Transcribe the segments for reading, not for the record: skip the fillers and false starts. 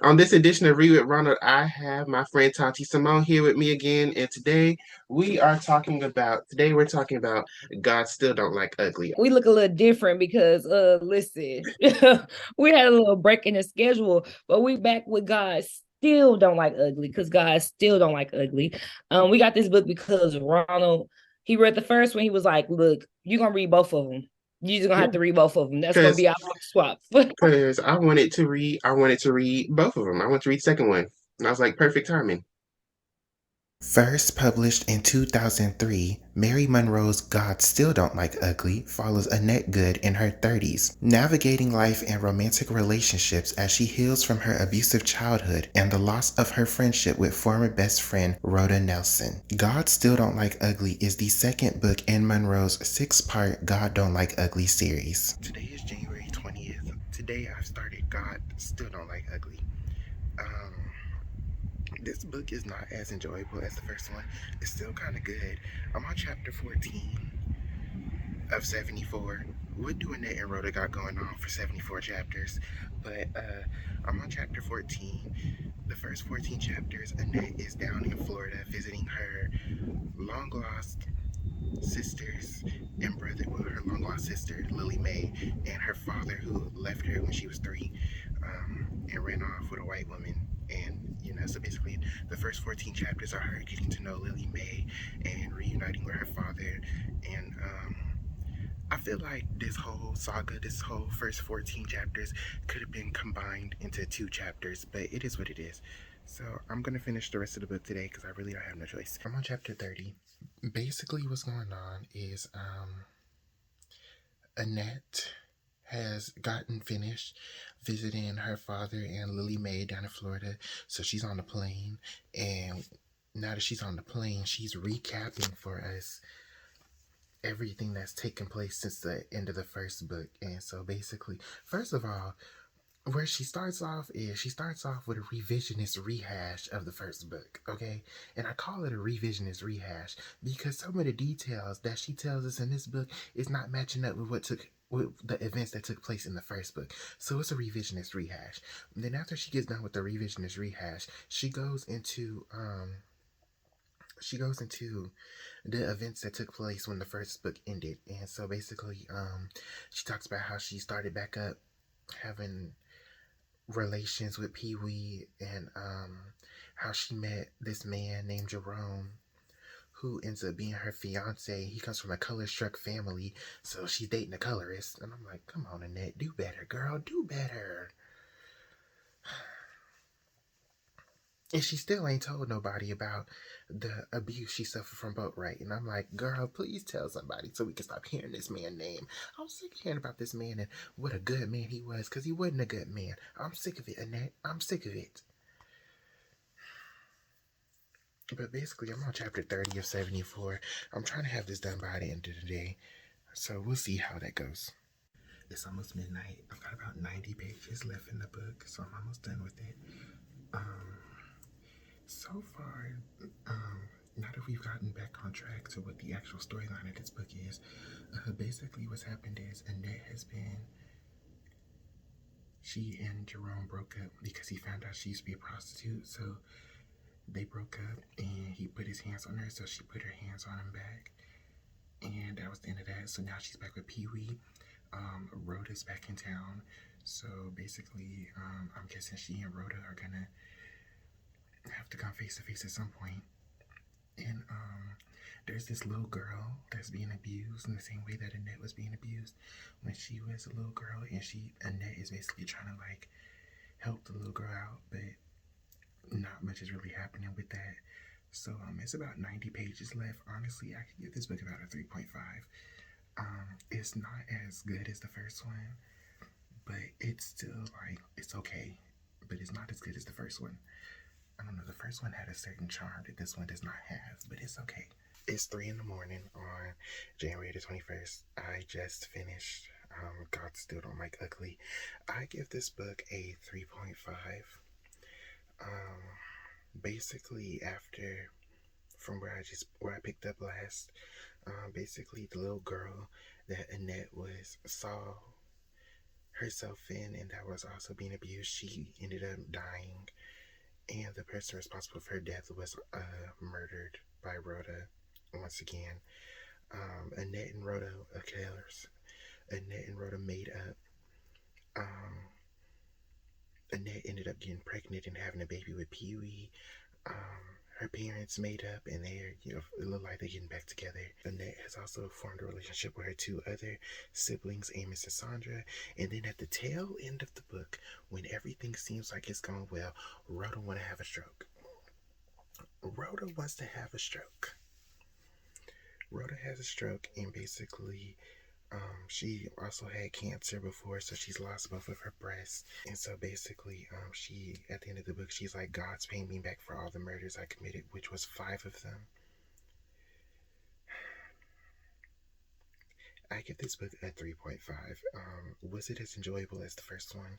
On this edition of Read with Ronald, I have my friend Tati Simone here with me again, and today we're talking about God Still Don't Like Ugly. We look a little different because listen, we had a little break in the schedule, but we back with God still don't like ugly because God still don't like ugly. We got this book because Ronald, he read the first one. He was like, look, you're gonna read both of them. You're just gonna Yeah, have to read both of them. That's gonna because be our swap. because I wanted to read both of them. I want to read the second one, and I was like, perfect timing. First published in 2003, Mary Monroe's God Still Don't Like Ugly follows Annette Good in her 30s, navigating life and romantic relationships as she heals from her abusive childhood and the loss of her friendship with former best friend Rhoda Nelson. God Still Don't Like Ugly is the second book in Monroe's six-part God Don't Like Ugly series. Today is January 20th. Today I've started God Still Don't Like Ugly. Um, this book is not as enjoyable as the first one. It's still kind of good. I'm on chapter 14 of 74. What do Annette and Rhoda got going on for 74 chapters? But I'm on chapter 14. The first 14 chapters, Annette is down in Florida visiting her long lost sisters and brother, well, her long lost sister, Lily Mae, and her father, who left her when she was 3 and ran off with a white woman. And, so basically, the first 14 chapters are her getting to know Lily Mae and reuniting with her father. And, I feel like this whole saga, this whole first 14 chapters could have been combined into 2 chapters, but it is what it is. So I'm going to finish the rest of the book today because I really don't have no choice. I'm on chapter 30. Basically, what's going on is Annette has gotten finished visiting her father and Lily Mae down in Florida. So she's on the plane. And now that she's on the plane, she's recapping for us everything that's taken place since the end of the first book. And so basically, first of all, where she starts off with a revisionist rehash of the first book, okay? And I call it a revisionist rehash because some of the details that she tells us in this book is not matching up with the events that took place in the first book. So it's a revisionist rehash. And then after she gets done with the revisionist rehash, she goes into the events that took place when the first book ended. And so basically, she talks about how she started back up having relations with Pee Wee and how she met this man named Jerome who ends up being her fiance. He comes from a color struck family, so she's dating a colorist. And I'm like, come on, Annette, do better, girl, do better. And she still ain't told nobody about the abuse she suffered from Boatwright. And I'm like, girl, please tell somebody so we can stop hearing this man's name. I'm sick of hearing about this man and what a good man he was, because he wasn't a good man. I'm sick of it, Annette. I'm sick of it. But basically, I'm on chapter 30 of 74. I'm trying to have this done by the end of the day. So we'll see how that goes. It's almost midnight. I've got about 90 pages left in the book, so I'm almost done with it. Um, so far, now that we've gotten back on track to what the actual storyline of this book is, basically what's happened is she and Jerome broke up because he found out she used to be a prostitute, so they broke up and he put his hands on her, so she put her hands on him back. And that was the end of that. So now she's back with Pee Wee. Rhoda's back in town. So basically, I'm guessing she and Rhoda are gonna have to come face to face at some point. And there's this little girl that's being abused in the same way that Annette was being abused when she was a little girl. And Annette is basically trying to like help the little girl out, but not much is really happening with that. So it's about 90 pages left. Honestly, I could give this book about a 3.5. It's not as good as the first one, but it's still like it's okay. But it's not as good as the first one. I don't know. The first one had a certain charm that this one does not have, but it's okay. It's 3 in the morning on January the 21st. I just finished God Still Don't Like Ugly. I give this book a 3.5. Um, basically, after from where I picked up last, basically the little girl that Annette was saw herself in, and that was also being abused. She ended up dying, and the person responsible for her death was murdered by Rhoda once again. Annette and Rhoda, Annette and Rhoda made up. Um, Annette ended up getting pregnant and having a baby with Pee Wee. Her parents made up, and it look like they're getting back together. Annette has also formed a relationship with her two other siblings, Amos and Sandra. And then at the tail end of the book, when everything seems like it's going well, Rhoda want to have a stroke. Rhoda wants to have a stroke. Rhoda has a stroke, and basically, she also had cancer before, so she's lost both of her breasts. And so basically, she at the end of the book, she's like, God's paying me back for all the murders I committed, which was 5 of them. I give this book a 3.5. Was it as enjoyable as the first one?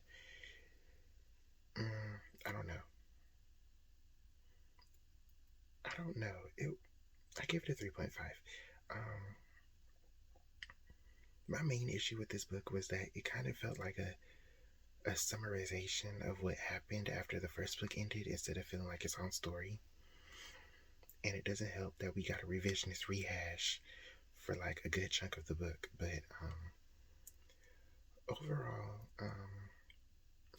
I don't know. I don't know. I give it a 3.5. My main issue with this book was that it kind of felt like a summarization of what happened after the first book ended instead of feeling like its own story. And it doesn't help that we got a revisionist rehash for like a good chunk of the book. But overall,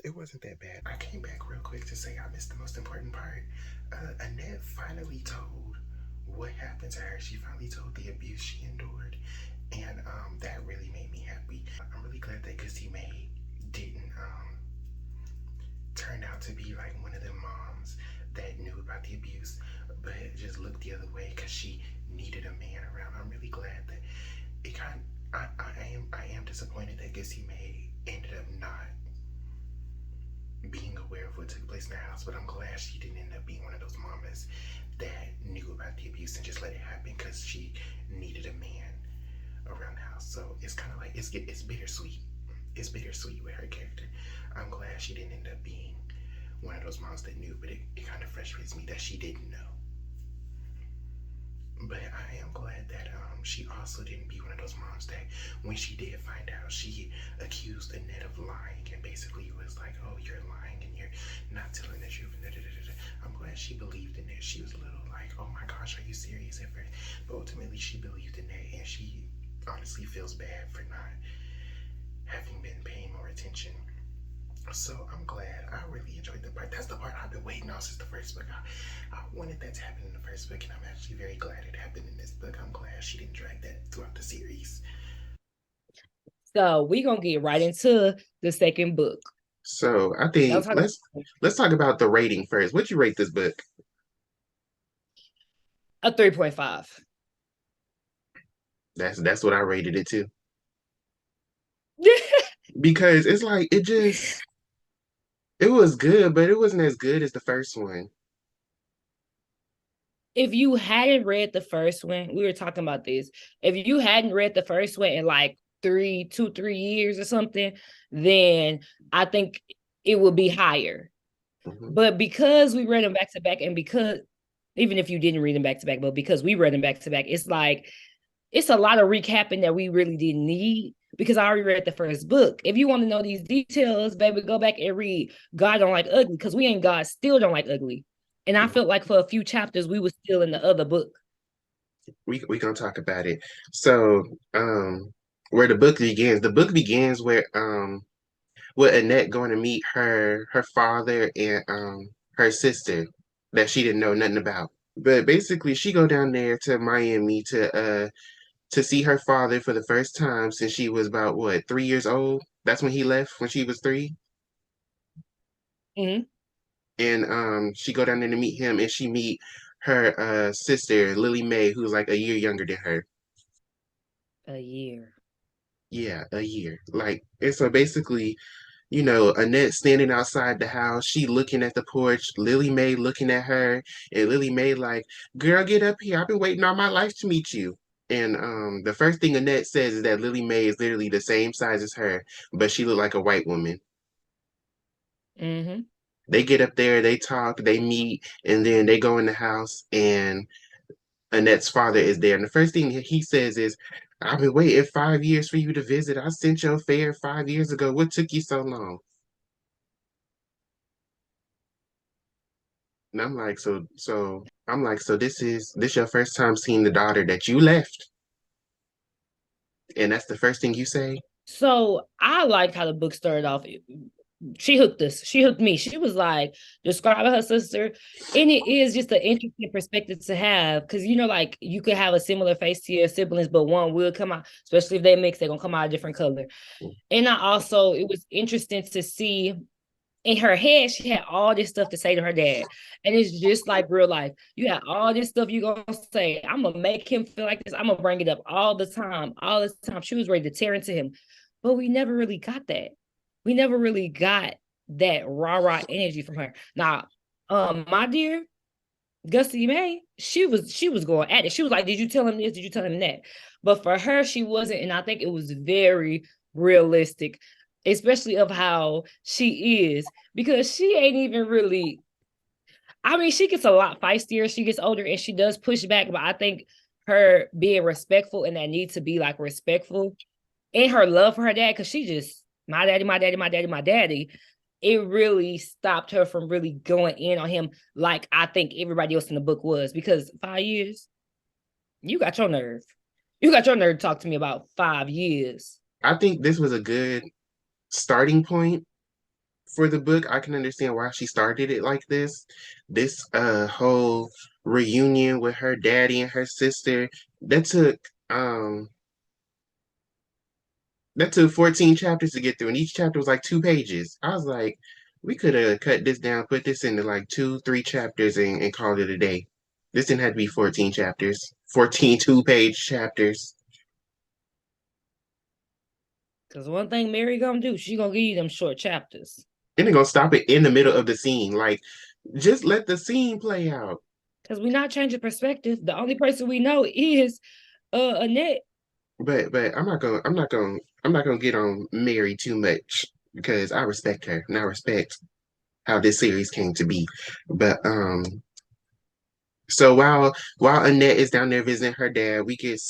it wasn't that bad. I came back real quick to say I missed the most important part. Annette finally told what happened to her. She finally told the abuse she endured, and that really made me happy. I'm really glad that Gussie Mae didn't turn out to be like one of the moms that knew about the abuse, but just looked the other way because she needed a man around. I'm really glad that it kind. I am disappointed that Gussie Mae ended up not being aware of what took place in the house, but I'm glad she didn't end up being one of those mamas that knew about the abuse and just let it happen because she needed a man around the house. So it's kind of like it's bittersweet. It's bittersweet with her character. I'm glad she didn't end up being one of those moms that knew, but it kind of frustrates me that she didn't know. But I am glad that she also didn't be one of those moms that when she did find out, she accused Annette of lying and basically was like, oh, you're lying and you're not telling the truth. I'm glad she believed in it. She was a little like, oh my gosh, are you serious at first? But ultimately, she believed in it, and she honestly feels bad for not having been paying more attention. So I'm glad. I really enjoyed the part. That's the part I've been waiting on since the first book. I wanted that to happen in the first book, and I'm actually very glad it happened in this book. I'm glad she didn't drag that throughout the series. So we're gonna get right into the second book. So I Now think talk let's talk about the rating first. What you rate this book? a 3.5. That's what I rated it to. Because it's like it was good, but it wasn't as good as the first one. If you hadn't read the first one, we were talking about this. If you hadn't read the first one in like 3 years or something, then I think it would be higher. Mm-hmm. But because we read them back to back, and because even if you didn't read them back to back, but because we read them back to back, it's like it's a lot of recapping that we really didn't need because I already read the first book. If you want to know these details, baby, go back and read God Don't Like Ugly because we ain't God Still Don't Like Ugly. And I felt like for a few chapters we were still in the other book. We gonna talk about it. So where the book begins where with Annette going to meet her father and her sister that she didn't know nothing about. But basically she go down there to Miami to see her father for the first time since she was about what, 3 years old. That's when he left when she was 3. Mm-hmm. And she go down there to meet him and she meet her sister Lily Mae, who's like a year younger than her. A year. Yeah, a year. Like, and so basically, Annette standing outside the house, she looking at the porch, Lily Mae looking at her, and Lily Mae like, girl, get up here. I've been waiting all my life to meet you. And the first thing Annette says is that Lily Mae is literally the same size as her, but she looked like a white woman. Mm-hmm. They get up there, they talk, they meet, and then they go in the house, and Annette's father is there. And the first thing he says is, I've been waiting 5 years for you to visit. I sent your fare 5 years ago. What took you so long? And I'm like, so this your first time seeing the daughter that you left, and that's the first thing you say? So I like how the book started off. She hooked us. She hooked me. She was like describing her sister. And it is just an interesting perspective to have because, like you could have a similar face to your siblings, but one will come out, especially if they mix, they're going to come out a different color. And it was interesting to see in her head, she had all this stuff to say to her dad. And it's just like real life. You had all this stuff you're going to say. I'm going to make him feel like this. I'm going to bring it up all the time, all the time. She was ready to tear into him. But we never really got that. We never really got that rah-rah energy from her. Now, my dear, Gussie May, she was going at it. She was like, "Did you tell him this? Did you tell him that?" But for her, she wasn't, and I think it was very realistic, especially of how she is, because she ain't even really. I mean, she gets a lot feistier as she gets older, and she does push back. But I think her being respectful and that need to be like respectful, and her love for her dad, because she just my daddy, my daddy, my daddy, my daddy, it really stopped her from really going in on him like I think everybody else in the book was. Because 5 years, you got your nerve. You got your nerve to talk to me about 5 years. I think this was a good starting point for the book. I can understand why she started it like this. This whole reunion with her daddy and her sister that took um that took 14 chapters to get through, and each chapter was like 2 pages. I was like, we could have cut this down, put this into like 2, 3 chapters and called it a day. This didn't have to be 14 chapters, 14 2-page chapters. Because one thing Mary gonna do, she gonna give you them short chapters. And they're gonna stop it in the middle of the scene. Like, just let the scene play out. Because we not changing perspective. The only person we know is Annette. But I'm not gonna get on Mary too much because I respect her and I respect how this series came to be. But so while Annette is down there visiting her dad, we get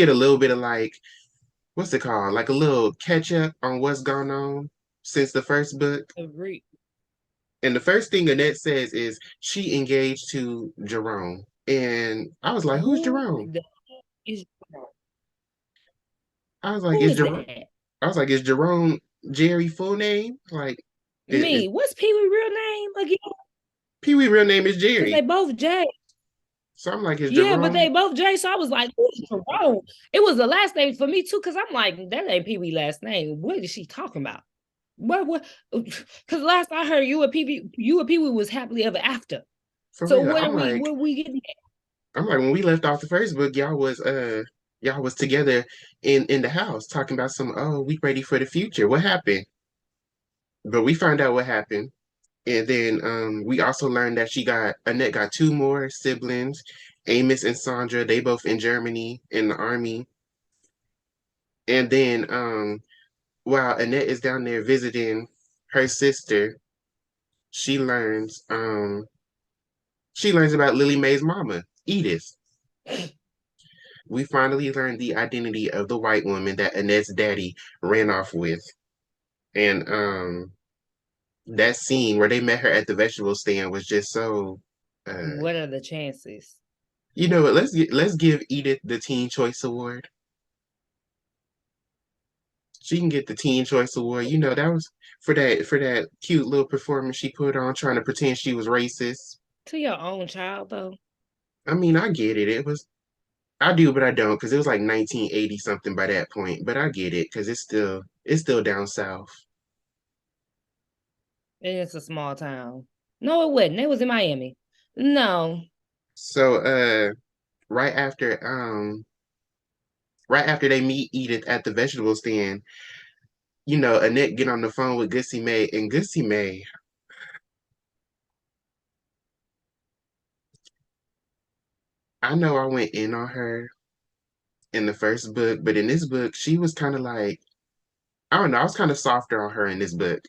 a little bit of like, what's it called? Like a little catch up on what's gone on since the first book. Agree. And the first thing Annette says is she engaged to Jerome. And I was like, who's Who Jerome? the is I was like, who is is Jerome that? I was like, is Jerome Jerry full name? Like, is Me. What's Pee Wee real name again? Pee Wee real name is Because they Jerry. both J. So I'm like, is Yeah, but Jerome? they both J. So I was like, who's Jerome? It was the last name for me too, because I'm like, that ain't Pee Wee last name. What is she talking about? What? Because last I heard, you and Pee Wee was happily ever after. For So real. what are we? What are we getting I'm like, when we left off the first book, y'all was together in the house talking about some, oh, we ready for the future. What happened? But we found out what happened. And then we also learned that Annette got two more siblings, Amos and Sandra. They both in Germany in the army. And then while Annette is down there visiting her sister, she learns um she learns about Lily Mae's mama, Edith. at? We finally learned the identity of the white woman that Annette's daddy ran off with. And that scene where they met her at the vegetable stand was just so uh What are the chances? you know what, let's give Edith the Teen Choice Award. She can get the Teen Choice Award. You know, that was for that cute little performance she put on trying to pretend she was racist. To your own child, though. I mean, I get it. I do, but I don't, because it was like 1980 something by that point. But I get it, because it's still down south. And it's a small town. No, it wasn't. It was in Miami. No. So right after right after they meet Edith at the vegetable stand, Annette get on the phone with Gussie Mae, and Gussie Mae, I know I went in on her in the first book, but in this book, she was kind of like, I don't know, I was kind of softer on her in this book,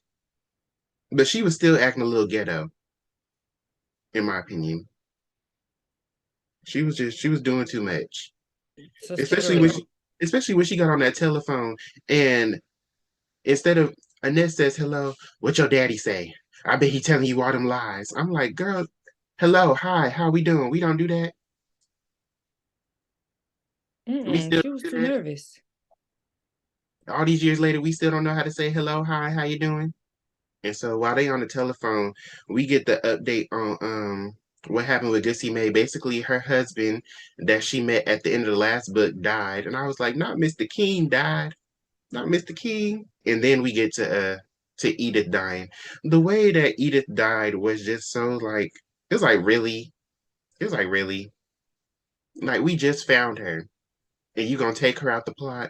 but she was still acting a little ghetto, in my opinion. She was doing too much. Sister especially when girl. she got on that telephone and instead of Annette says hello, what your daddy say? I bet he telling you all them lies. I'm like, girl, hello, hi, how we doing? We don't do that. We Mm-mm, still she was don't too do that. nervous. All these years later, we still don't know how to say hello, hi, how you doing? And so while they on the telephone, we get the update on what happened with Gussie Mae. Basically, her husband that she met at the end of the last book died. And I was like, not Mr. King died, not Mr. King. And then we get to Edith dying. The way that Edith died was just so like it was like really, it was like really like we just found her and you gonna take her out the plot,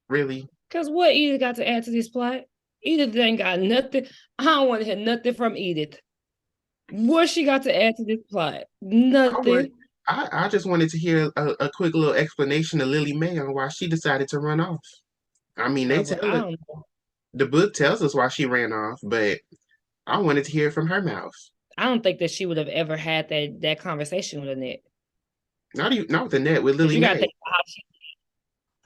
really? Because what Edith got to add to this plot? Edith ain't got nothing. I don't want to hear nothing from Edith. What she got to add to this plot? I would. Nothing. I just wanted to hear a quick little explanation of Lily May on why she decided to run off. I mean, they Well, tell I it, don't know. the book tells us why she ran off, but I wanted to hear it from her mouth. I don't think that she would have ever had that conversation with Annette. Not even not with the net with Because Lily you got to May. think about how she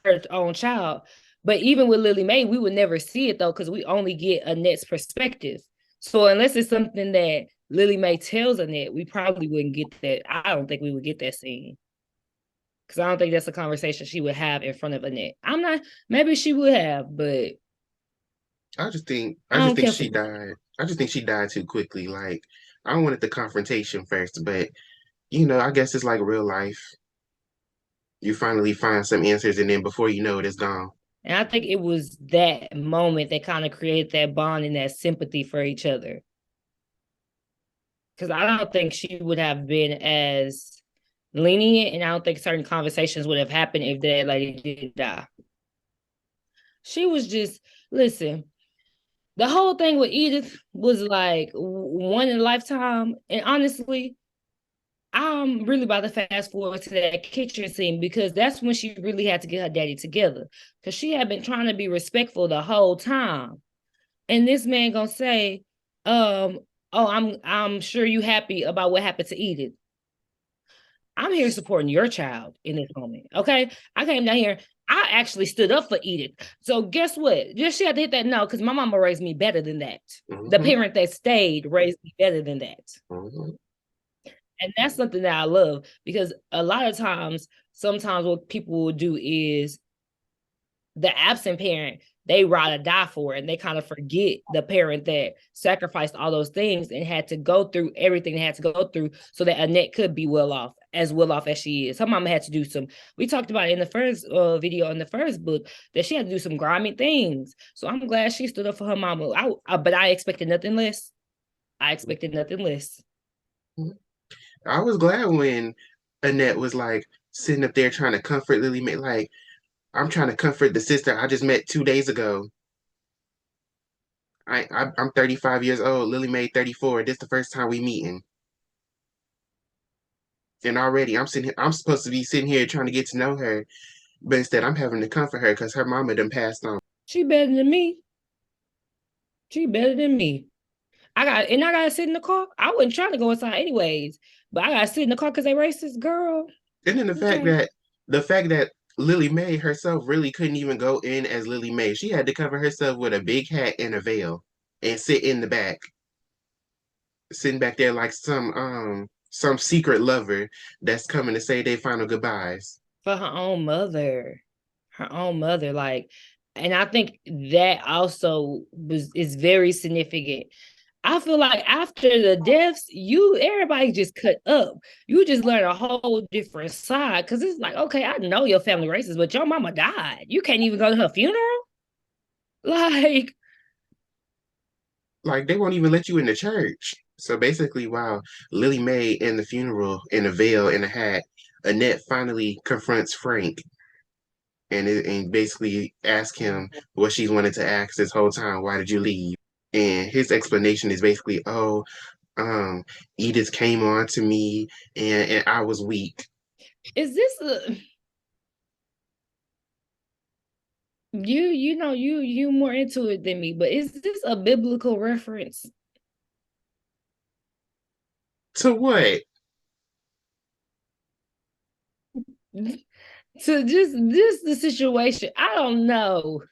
her own child. But even with Lily Mae, we would never see it though, because we only get Annette's perspective. So unless it's something that Lily Mae tells Annette, we probably wouldn't get that. I don't think we would get that scene. Because I don't think that's a conversation she would have in front of Annette. I'm not, maybe she would have, but I I just don't think care for she died. I just think she died too quickly. Like I wanted the confrontation first, but I guess it's like real life. You finally find some answers, and then before you know it, it's gone. and I think it was that moment that kind of created that bond and that sympathy for each other. Because I don't think she would have been as lenient, and I don't think certain conversations would have happened if that lady did die. She was just listen. The whole thing with Edith was like one in a lifetime, and honestly, I'm really about to fast forward to that kitchen scene because that's when she really had to get her daddy together because she had been trying to be respectful the whole time, and this man gonna say, "Oh, I'm sure you happy about what happened to Edith." I'm here supporting your child in this moment. Okay. I came down here. I actually stood up for Edith. So guess what? Just she had to hit that no, because my mama raised me better than that. The Hmm. parent that stayed raised me better than that. Hmm. And that's something that I love because a lot of times, sometimes what people will do is the absent parent, they ride or die for it. And they kind of forget the parent that sacrificed all those things and had to go through everything they had to go through so that Annette could be well off as she is. Her mama had to do some, we talked about it in the first video in the first book, that she had to do some grimy things. So I'm glad she stood up for her mama. But I expected nothing less. I expected nothing less. I was glad when Annette was like sitting up there trying to comfort Lily Mae. Like, I'm trying to comfort the sister I just met 2 days ago. I'm 35 years old. Lily Mae 34. This the first time we meeting, and already I'm sitting. I'm supposed to be sitting here trying to get to know her, but instead I'm having to comfort her because her mama done passed on. She better than me. She better than me. I gotta sit in the car. I wasn't trying to go inside anyways, but I gotta sit in the car because they racist, girl. And then Okay. the fact that Lily Mae herself really couldn't even go in as Lily Mae. She had to cover herself with a big hat and a veil and sit in the back, sitting back there like some secret lover that's coming to say their final goodbyes. For her own mother. Her own mother. Like, and I think that also is very significant. I feel like after the deaths, everybody just cut up. You just learn a whole different side. Cause it's like, okay, I know your family racist, but your mama died. You can't even go to her funeral. Like, Like they won't even let you in the church. So basically, while Lily Mae in the funeral in a veil and a hat, Annette finally confronts Frank and basically asks him what she's wanted to ask this whole time. Why did you leave? And his explanation is basically, oh, um, Edith came on to me and I was weak. is this you know you more into it than me, but is this a biblical reference? To what? to just the situation. I don't know.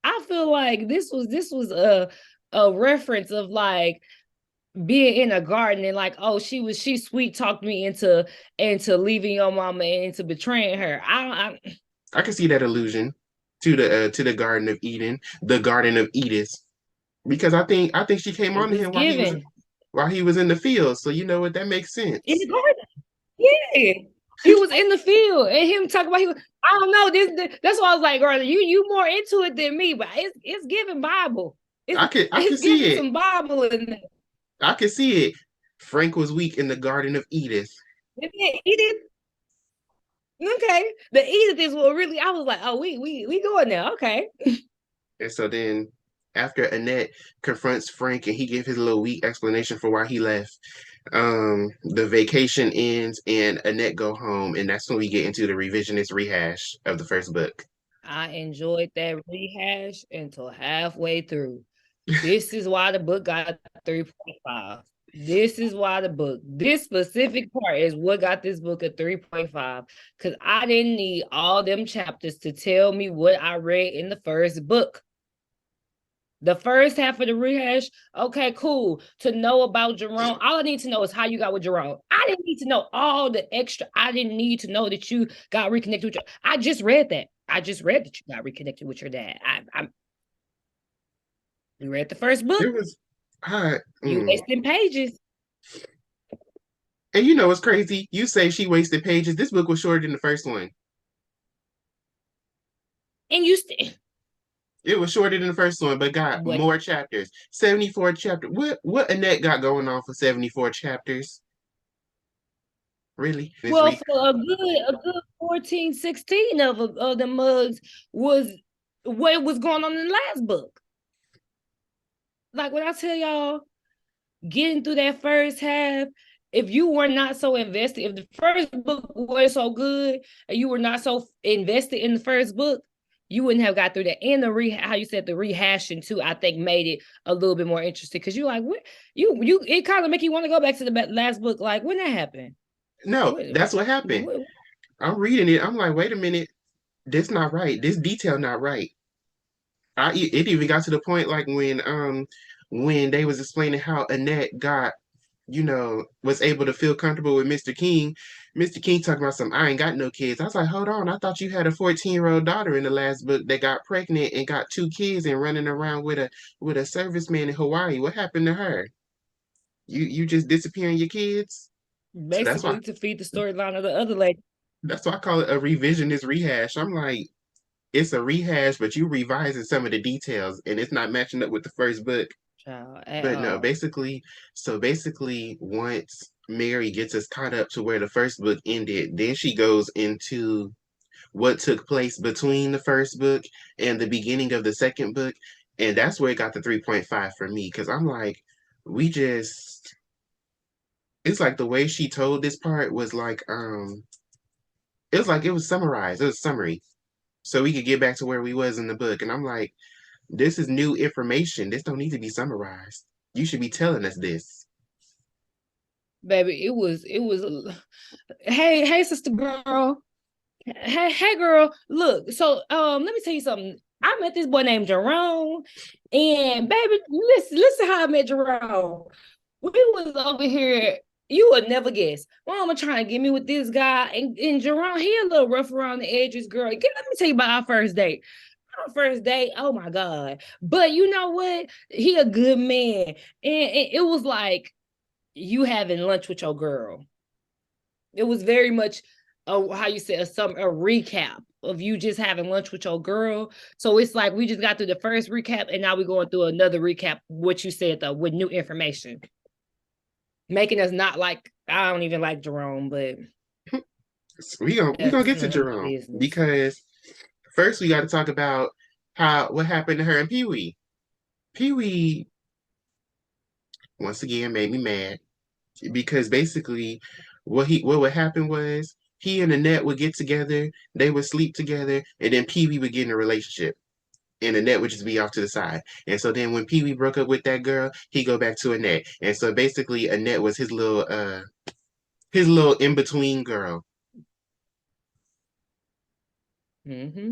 I feel like this was a reference of like being in a garden and like, oh, she sweet talked me into leaving your mama and into betraying her. I can see that allusion to the Garden of Eden, the Garden of Edith, because I think she came on it to was him while given he was in the field. So you know what, that makes in the sense. garden. Yeah. He was in the field and him talking about I don't know that's why I was like, girl, you more into it than me, but it's giving Bible. I can It's see giving it. some Bible in there. I can see it. Frank was weak in the Garden of Edith. He did okay. The Edith is what really I was like, oh, we going there. Okay. And so then after Annette confronts Frank and he gives his little weak explanation for why he left, the vacation ends and Annette go home, and that's when we get into the revisionist rehash of the first book. I enjoyed that rehash until halfway through. This is why the book got 3.5. This is why this specific part is what got this book a 3.5. Because I didn't need all them chapters to tell me what I read in the first book. The first half of the rehash, okay, cool. To know about Jerome, all I need to know is how you got with Jerome. I didn't need to know all the extra. I didn't need to know that you got reconnected with your. I just read that. I just read that you got reconnected with your dad. You read the first book. It was I You mm. wasting pages, And you know what's crazy? You say she wasted pages. This book was shorter than the first one. and you still It was shorter than the first one, but got what? more chapters. 74 chapters. What Annette got going on for 74 chapters? Really? It's Well, for a good 14, 16 of the mugs was what was going on in the last book. Like when I tell y'all, getting through that first half, if you were not so invested, if the first book was so good and you were not so invested in the first book, you wouldn't have got through that. And how you said the rehashing too, I think made it a little bit more interesting because you're like, what you it kind of make you want to go back to the last book, like when that happened. No, What, that's what happened. what, I'm reading it. I'm like, wait a minute. This not right. This detail not right. It even got to the point like when they was explaining how Annette got, was able to feel comfortable with Mr. King. Mr. King talking about some, I ain't got no kids. I was like, hold on, I thought you had a 14-year-old daughter in the last book that got pregnant and got two kids and running around with a serviceman in Hawaii. What happened to her? You just disappearing your kids? So basically to feed the storyline of the other lady. that's why I call it a revisionist rehash. I'm like, it's a rehash, but you revising some of the details and it's not matching up with the first book. Child, at But no, all. basically, once Mary gets us caught up to where the first book ended, then she goes into what took place between the first book and the beginning of the second book. And that's where it got the 3.5 for me. Cause I'm like, we just it's like the way she told this part was like it was like it was summarized. It was summary. So we could get back to where we was in the book. And I'm like, this is new information. This don't need to be summarized. You should be telling us this. Baby, it was hey sister girl. Hey girl, look, so let me tell you something. I met this boy named Jerome, and baby, listen how I met Jerome. We was over here. You would never guess. Mama trying to get me with this guy, and Jerome, he a little rough around the edges, girl. Let me tell you about our first date. Our first date, oh my God. But you know what? He a good man. And it was like you having lunch with your girl. It was very much how you say a recap of you just having lunch with your girl. So it's like we just got through the first recap and now we're going through another recap, what you said though, with new information. Making us not like I don't even like Jerome, but We gonna that's get to none of my Jerome business. because first we got to talk about how what happened to her and Pee Wee. Pee Wee once again made me mad because basically what would happen was he and Annette would get together, they would sleep together, and then Pee Wee would get in a relationship. And Annette would just be off to the side. And so then when Pee Wee broke up with that girl, he go back to Annette. And so basically Annette was his little in between girl. Mm-hmm.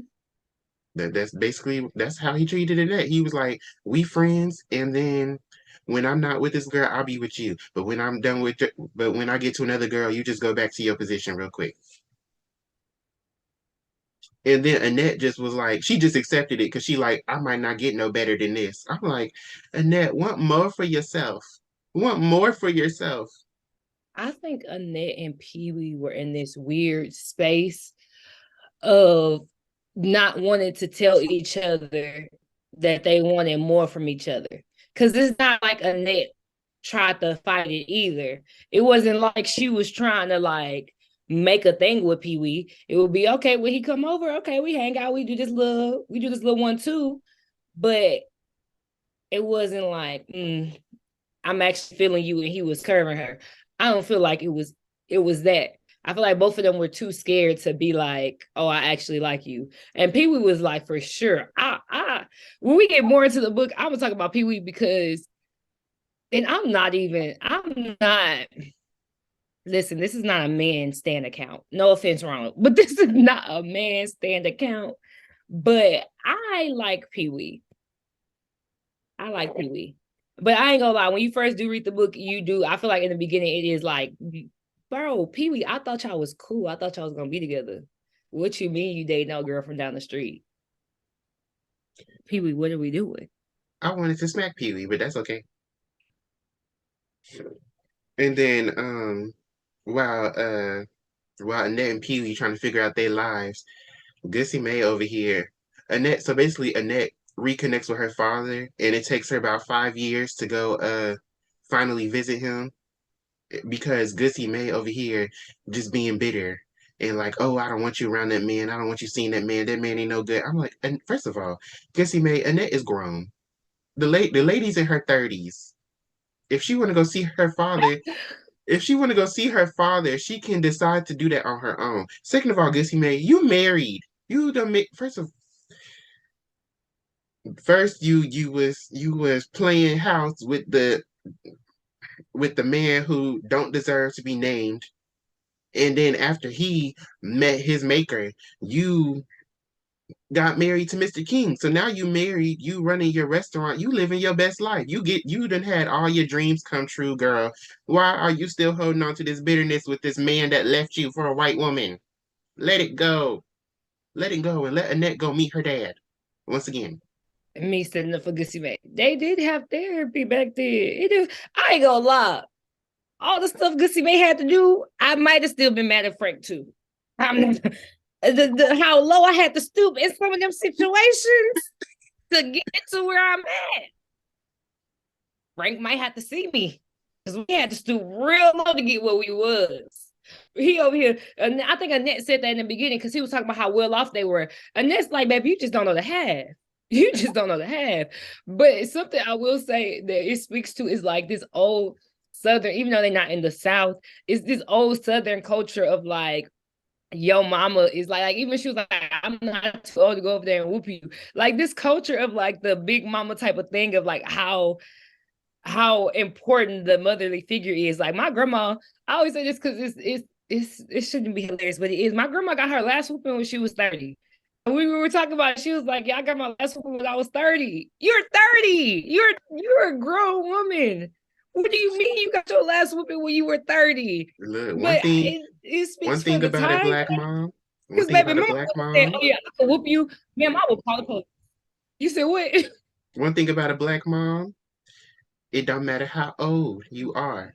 That's basically that's how he treated Annette. He was like, "We friends, and then when I'm not with this girl, I'll be with you. But when I'm done with, but when I get to another girl, you just go back to your position real quick." And then Annette just was like, she just accepted it because she like, I might not get no better than this. I'm like, Annette, want more for yourself. Want more for yourself. I think Annette and Pee Wee were in this weird space of not wanting to tell each other that they wanted more from each other. Because it's not like Annette tried to fight it either. It wasn't like she was trying to like make a thing with Pee Wee. It would be okay when he come over. Okay, we hang out. We do this little one too. But it wasn't like I'm actually feeling you, and he was curving her. I don't feel like it was that. I feel like both of them were too scared to be like, "Oh, I actually like you." And Pee Wee was like, for sure. I when we get more into the book, I'm gonna talk about Pee Wee because, and I'm not. Listen, this is not a man stand account. No offense, Ronald, but this is not a man stand account. But I like Pee Wee. I like Pee Wee. But I ain't gonna lie, when you first do read the book, you do. I feel like in the beginning it is like, bro, Pee Wee, I thought y'all was cool. I thought y'all was gonna be together. What you mean you date no girl from down the street? Pee Wee, what are we doing? I wanted to smack Pee Wee, but that's okay. And then while Annette and Pee Wee trying to figure out their lives, Gussie Mae over here, Annette, so basically Annette reconnects with her father, and it takes her about 5 years to go finally visit him because Gussie Mae over here just being bitter and like, oh, I don't want you around that man. I don't want you seeing that man. That man ain't no good. I'm like, and first of all, Gussie Mae, Annette is grown. The lady's in her 30s. If she want to go see her father, if she want to go see her father, she can decide to do that on her own. Second of all, Gussie Mae, you married. You done make first you was playing house with the man who don't deserve to be named. And then after he met his maker, you got married to Mr. King. So now you married, you running your restaurant, you living your best life. You done had all your dreams come true, girl. Why are you still holding on to this bitterness with this man that left you for a white woman? Let it go. Let it go and let Annette go meet her dad. Once again. Me standing up for Gussie Mae. They did have therapy back then. It is, I ain't gonna lie. All the stuff Gussie Mae had to do, I might have still been mad at Frank too. I'm not, how low I had to stoop in some of them situations to get to where I'm at. Frank might have to see me because we had to stoop real low to get where we was. He over here, and I think Annette said that in the beginning because he was talking about how well off they were. Annette's like, baby, you just don't know the half. You just don't know the half. But something I will say that it speaks to is like this old Southern, even though they're not in the South, it's this old Southern culture of like, yo mama is like even she was like, I'm not too old to go over there and whoop you. Like this culture of like the big mama type of thing of like how important the motherly figure is. Like my grandma, I always say this because it shouldn't be hilarious, but it is. My grandma got her last whooping when she was 30. And we were talking about it, she was like, yeah, I got my last whooping when I was 30. You're 30. You're a grown woman. What do you mean you got your last whooping when you were 30? Look, But it one speaks for thing the about a time. black mom, one Because thing baby, about a mama black said, mom, oh yeah, I can whoop you. Ma'am, I will call the police. You said what? one thing about a black mom, it don't matter how old you are.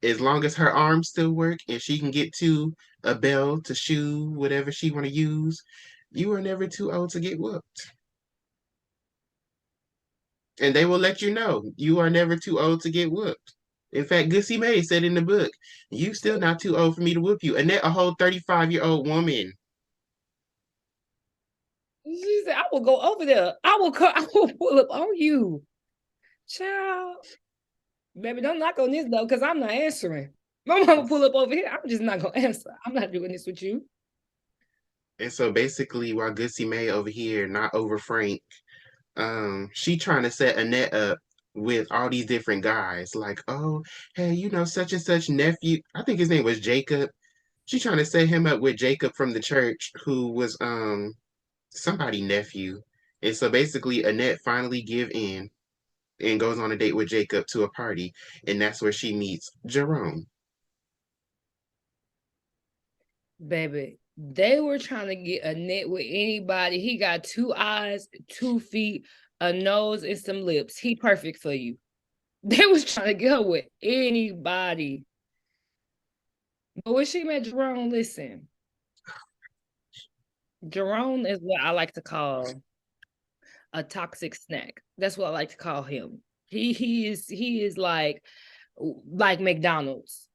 As long as her arms still work and she can get to a bell to shoe whatever she want to use, you are never too old to get whooped. And they will let you know you are never too old to get whooped. In fact, Gussie Mae said in the book, you still not too old for me to whoop you. And that a whole 35-year-old woman. She said, I will go over there. I will pull up on you. Child. Baby, don't knock on this though, because I'm not answering. My mama pull up over here. I'm just not gonna answer. I'm not doing this with you. And so basically while Gussie Mae over here, not over Frank, she trying to set Annette up with all these different guys. Like, oh, hey, such and such nephew. I think his name was Jacob. She trying to set him up with Jacob from the church, who was somebody nephew. And so basically Annette finally give in and goes on a date with Jacob to a party, and that's where she meets Jerome. Baby, they were trying to get a net with anybody. He got 2 eyes, 2 feet, a nose, and some lips. He perfect for you. They was trying to get her with anybody. But when she met Jerome, listen, Jerome is what I like to call a toxic snack. That's what I like to call him. He is like McDonald's.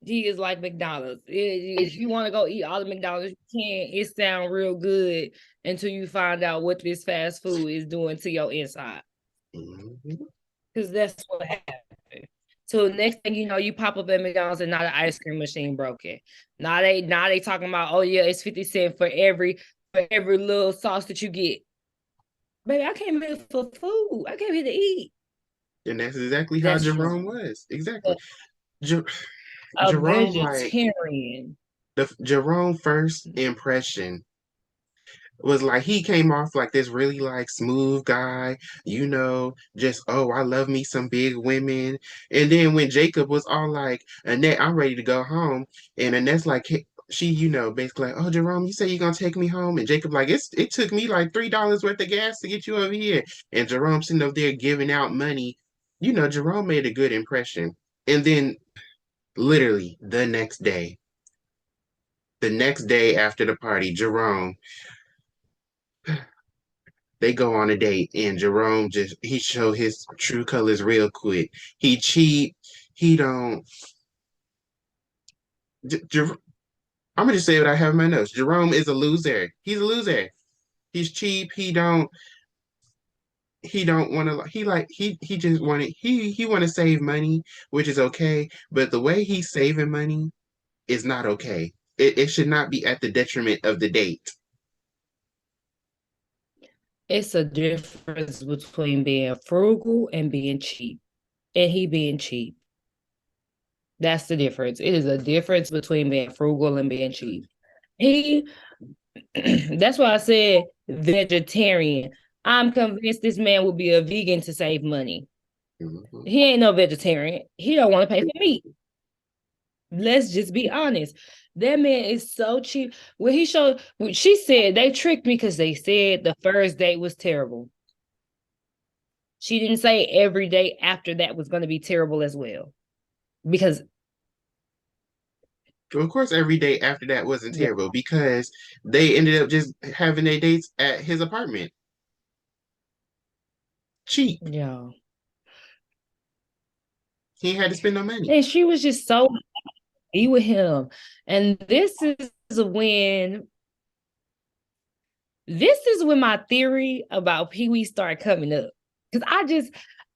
He is like McDonald's. If you want to go eat all the McDonald's you can, it sound real good until you find out what this fast food is doing to your inside. Mhm. Because that's what happened. So next thing you know, you pop up at McDonald's and not an ice cream machine broken. Now they talking about, oh yeah, it's 50 cents for every little sauce that you get. Baby, I came here for food. I came here to eat. And that's exactly how That's Jerome Jerome. was. Exactly. Jer- A Jerome, like, vegetarian. the Jerome first impression was like he came off like this really like smooth guy, just oh, I love me some big women. And then when Jacob was all like, Annette, I'm ready to go home, and Annette's like she, basically like, oh Jerome, you say you're gonna take me home, and Jacob like it took me like $3 worth of gas to get you over here, and Jerome sitting up there giving out money. Jerome made a good impression. And then literally the next day after the party, Jerome, they go on a date and Jerome just he show his true colors real quick. He cheat. He don't. I'm gonna just say what I have in my notes. Jerome is a loser. He's a loser. He's cheap. He don't. He don't want to. He just wanted. He want to save money, which is okay. But the way he's saving money is not okay. It should not be at the detriment of the date. It's a difference between being frugal and being cheap. And he being cheap. That's the difference. It is a difference between being frugal and being cheap. He that's why I said vegetarian. I'm convinced this man will be a vegan to save money. Mhm. He ain't no vegetarian. He don't want to pay for meat. Let's just be honest. That man is so cheap. When she said they tricked me because they said the first date was terrible. She didn't say every day after that was going to be terrible as well. Because Well, of course, every day after that wasn't yeah, terrible because they ended up just having their dates at his apartment. Cheap. yeah. He ain't had to spend no money. And she was just so happy with him. And this is when my theory about Pee Wee started coming up. Because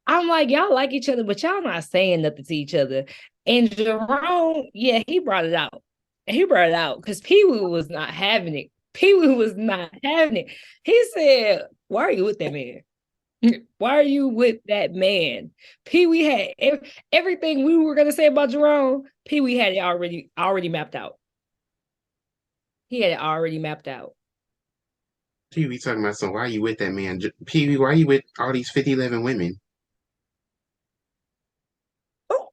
I'm like, y'all like each other, but y'all not saying nothing to each other. And Jerome, yeah, he brought it out. And he brought it out because Pee Wee was not having it. Pee Wee was not having it. He said, why are you with that man? Why are you with that man? Pee Wee had everything we were gonna say about Jerome. Pee Wee had it already mapped out. He had it already mapped out. Pee Wee talking about, so why you with that man? Pee Wee, why you with all these 5011 women? Oh,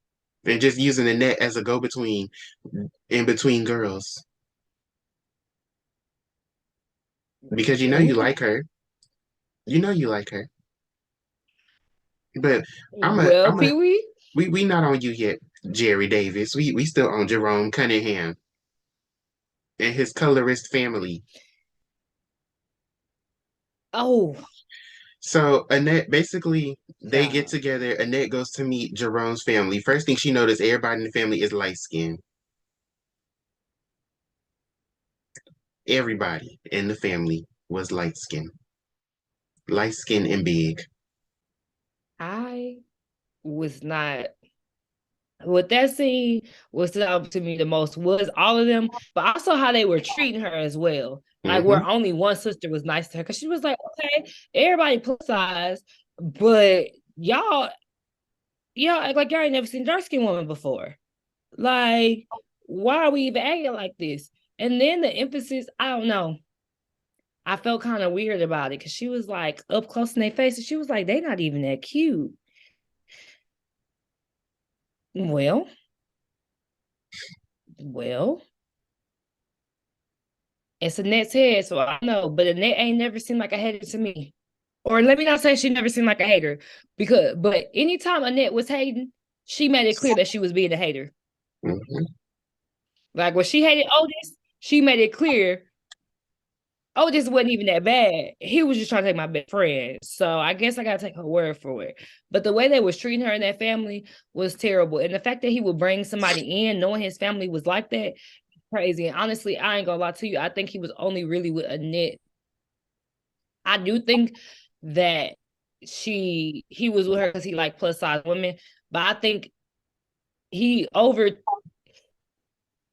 And just using the net as a go between in between girls. Because you like her. You know you like her. But well, I'm a Pee Wee. we not on you yet, Jerry Davis. We still on Jerome Cunningham and his colorist family. Oh, So Annette, basically, they get child. together. Annette goes to meet Jerome's family. First thing she noticed, everybody in the family is light skinned. Everybody in the family was light skinned and big. I was not. What that scene was stood out to me the most was all of them, but also how they were treating her as well. Like Hmm. where only one sister was nice to her because she was like, okay, everybody plus size, but y'all act like y'all ain't never seen a dark skinned woman before. Like, why are we even acting like this? And then the emphasis, I don't know. I felt kind of weird about it because she was like up close in their face, and she was like, "They not even that cute." Well, well, it's Annette's head, so I know. But Annette ain't never seemed like a hater to me. Or let me not say she never seemed like a hater, but anytime Annette was hating, she made it clear that she was being a hater. Mhm. Like when she hated Otis, she made it clear Otis wasn't even that bad. He was just trying to take my best friend. So I guess I gotta take her word for it. But the way they was treating her and that family was terrible. And the fact that he would bring somebody in knowing his family was like that, crazy. And honestly, I ain't gonna lie to you. I think he was only really with Annette. I do think that he was with her because he like plus size women. But I think he over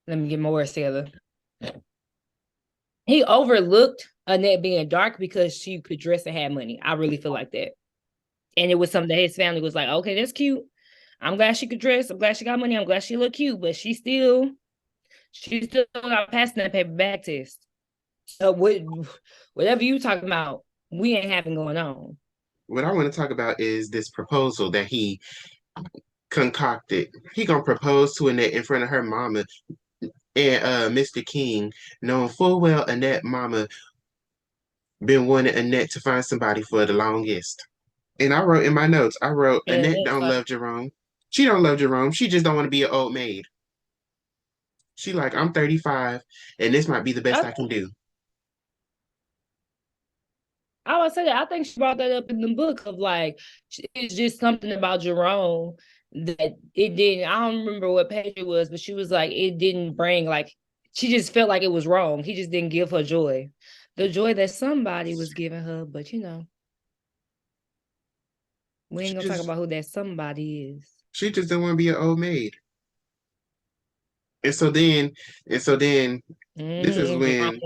let me get my words together. He overlooked Annette being dark because she could dress and have money. I really feel like that. And it was something that his family was like, okay, that's cute. I'm glad she could dress. I'm glad she got money. I'm glad she looked cute, but she still got passing that paper bag test. So whatever you talking about, we ain't having going on. What I want to talk about is this proposal that he concocted. He gonna propose to Annette in front of her mama and Mr. King, knowing full well Annette mama been wanting Annette to find somebody for the longest. And I wrote in my notes, I wrote, And Annette it's don't like, love Jerome. She don't love Jerome. She just don't want to be an old maid. She like, I'm 35 and this might be the best I I can do. I would say that I think she brought that up in the book of like it's just something about Jerome that it didn't. I don't remember what page it was, but she was like it didn't bring like she just felt like it was wrong. He just didn't give her joy, the joy that somebody was giving her. But we She ain't gonna talk just about who that somebody is. she just don't want to be an old maid. And so then and so then this is Jerome. when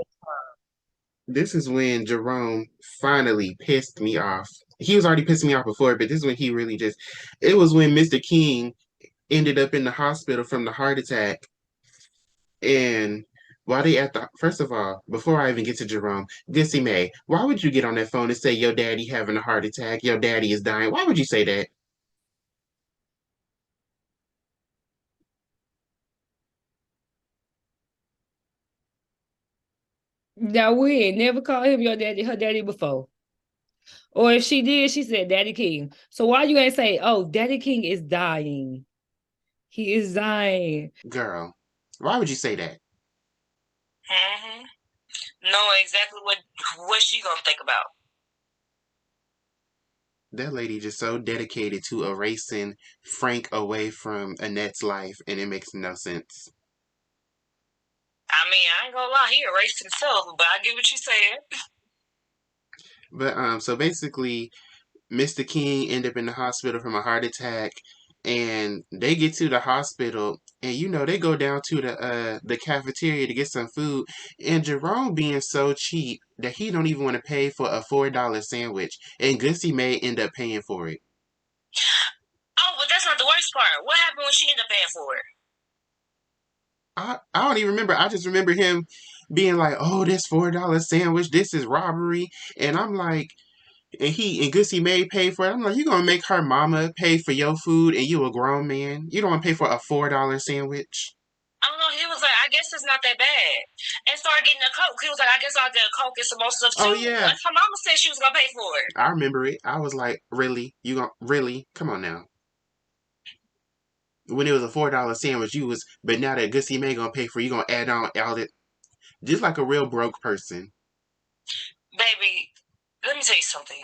this is when Jerome finally pissed me off. He was already pissing me off before, but this is when he really just it was when Mr. King ended up in the hospital from the heart attack. And why they at the first of all, before I even get to Jerome, Dissy May, why would you get on that phone and say your daddy having a heart attack, your daddy is dying? Why would you say that? Now we ain't never called him your daddy, her daddy before. Or if she did, she said Daddy King. So why you ain't say, oh, Daddy King is dying? He is dying. Girl, why would you say that? Mm-hmm. Knowing exactly what she gonna think about. That lady just so dedicated to erasing Frank away from Annette's life, and it makes no sense. I mean, I ain't gonna lie, he erased himself, but I get what you saying. But so basically, Mr. King ended up in the hospital from a heart attack, and they get to the hospital, and they go down to the cafeteria to get some food, and Jerome being so cheap that he don't even want to pay for a $4 sandwich, and Gussie may end up paying for it. Oh, but that's not the worst part. What happened when she ended up paying for it? I don't even remember. I just remember him being like, "Oh, this $4 sandwich, this is robbery," and I'm like, and Gussie May paid for it. I'm like, you gonna make her mama pay for your food, and you a grown man? You don't want to pay for a $4 sandwich? I don't know. He was like, I guess it's not that bad. And started getting a Coke. He was like, I guess I'll get a Coke and some more stuff Oh too. yeah, Like, her mama said she was going to pay for it. I remember it. I was like, really? You gonna really? Come on now. When it was a $4 sandwich, you was, but now that Gussie May gonna pay for, it, you gonna add on all it, just like a real broke person. Baby, let me tell you something.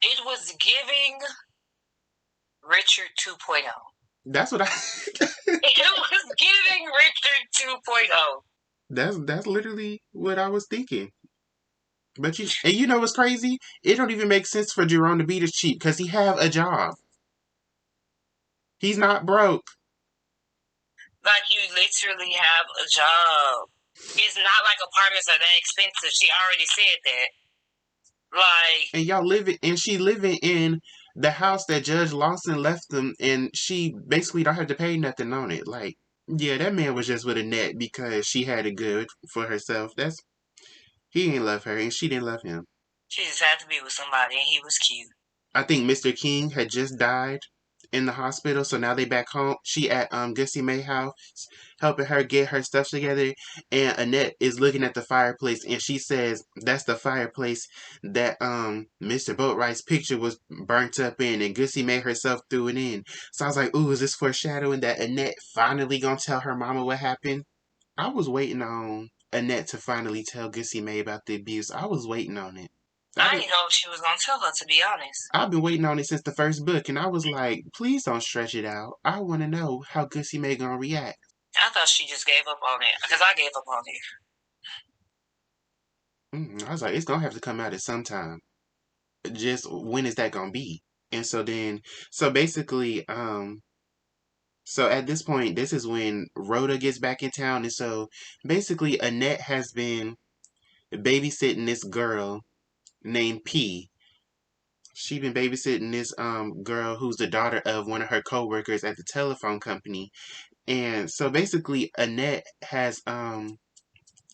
It was giving Richard 2.0. That's what I. It was giving Richard 2.0. That's literally what I was thinking. But you know what's crazy? It don't even make sense for Jerome to be this cheap because he have a job. He's not broke. Like, you literally have a job. It's not like apartments are that expensive. She already said that. Like, And y'all living and she living in the house that Judge Lawson left them, and she basically don't have to pay nothing on it. Like, yeah, that man was just with Annette because she had it good for herself. He ain't love her, and she didn't love him. She just had to be with somebody, and he was cute. I think Mr. King had just died in the hospital, so now they back home. She at Gussie Mae house, helping her get her stuff together, and Annette is looking at the fireplace, and she says that's the fireplace that Mr. Boatwright's picture was burnt up in, and Gussie Mae herself threw it in. So I was like, ooh, is this foreshadowing that Annette finally gonna tell her mama what happened? I was waiting on Annette to finally tell Gussie Mae about the abuse. I was waiting on it. I didn't know she was gonna tell her, to be honest. I've been waiting on it since the first book, and I was like, please don't stretch it out. I want to know how Gussie Mae gonna react. I thought she just gave up on it, because I gave up on it. I was like, it's gonna have to come out at some time. Just when is that gonna be? And so basically, so at this point, this is when Rhoda gets back in town, and so basically, Annette has been babysitting this girl named P. She been babysitting this girl who's the daughter of one of her coworkers at the telephone company. And so basically Annette has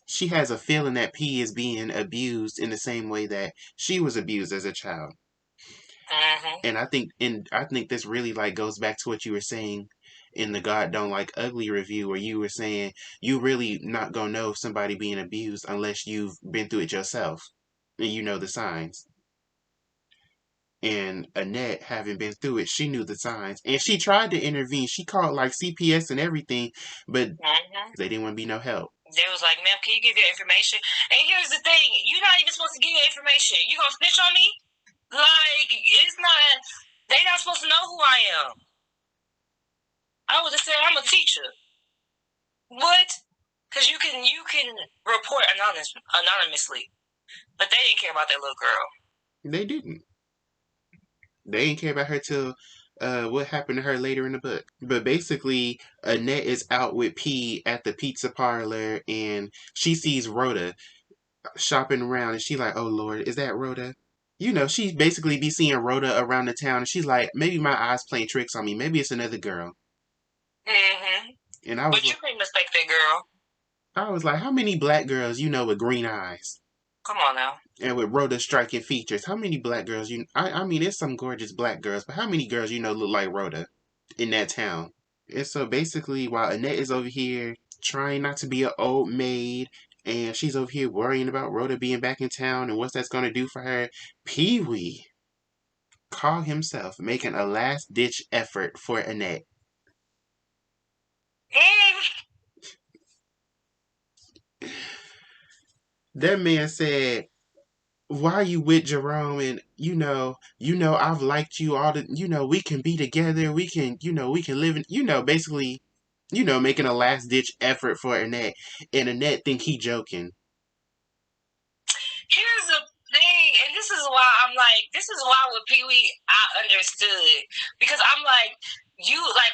she has a feeling that P is being abused in the same way that she was abused as a child. And I think this really like goes back to what you were saying in the God Don't Like Ugly review, where you were saying you really not gonna know if somebody being abused unless you've been through it yourself and you know the signs. And Annette, having been through it, she knew the signs, and she tried to intervene. She called like CPS and everything, but they didn't want to be no help. They was like, ma'am, can you give your information? And here's the thing, you're not even supposed to give your information. You gonna snitch on me? Like, it's not, they not supposed to know who I am. I would have said I'm a teacher. What? Because you can report anonymously. But they didn't care about that little girl. They didn't. They didn't care about her till what happened to her later in the book. But basically, Annette is out with P at the pizza parlor, and she sees Rhoda shopping around, and she like, oh Lord, is that Rhoda? You know, she basically be seeing Rhoda around the town, and she's like, maybe my eyes playing tricks on me. Maybe it's another girl. And but you can't mistake that girl. I was like, how many black girls you know with green eyes? Come on now. And with Rhoda's striking features, how many black girls I mean, there's some gorgeous black girls, but how many girls you know look like Rhoda in that town? And so basically, while Annette is over here trying not to be an old maid, and she's over here worrying about Rhoda being back in town and what that's going to do for her, Pee Wee called himself making a last ditch effort for Annette. That man said, why are you with Jerome? And I've liked you all the, we can be together. We can, we can live in, basically, making a last ditch effort for Annette. And Annette think he joking. Here's the thing, and this is why with Pee Wee I understood, because I'm like,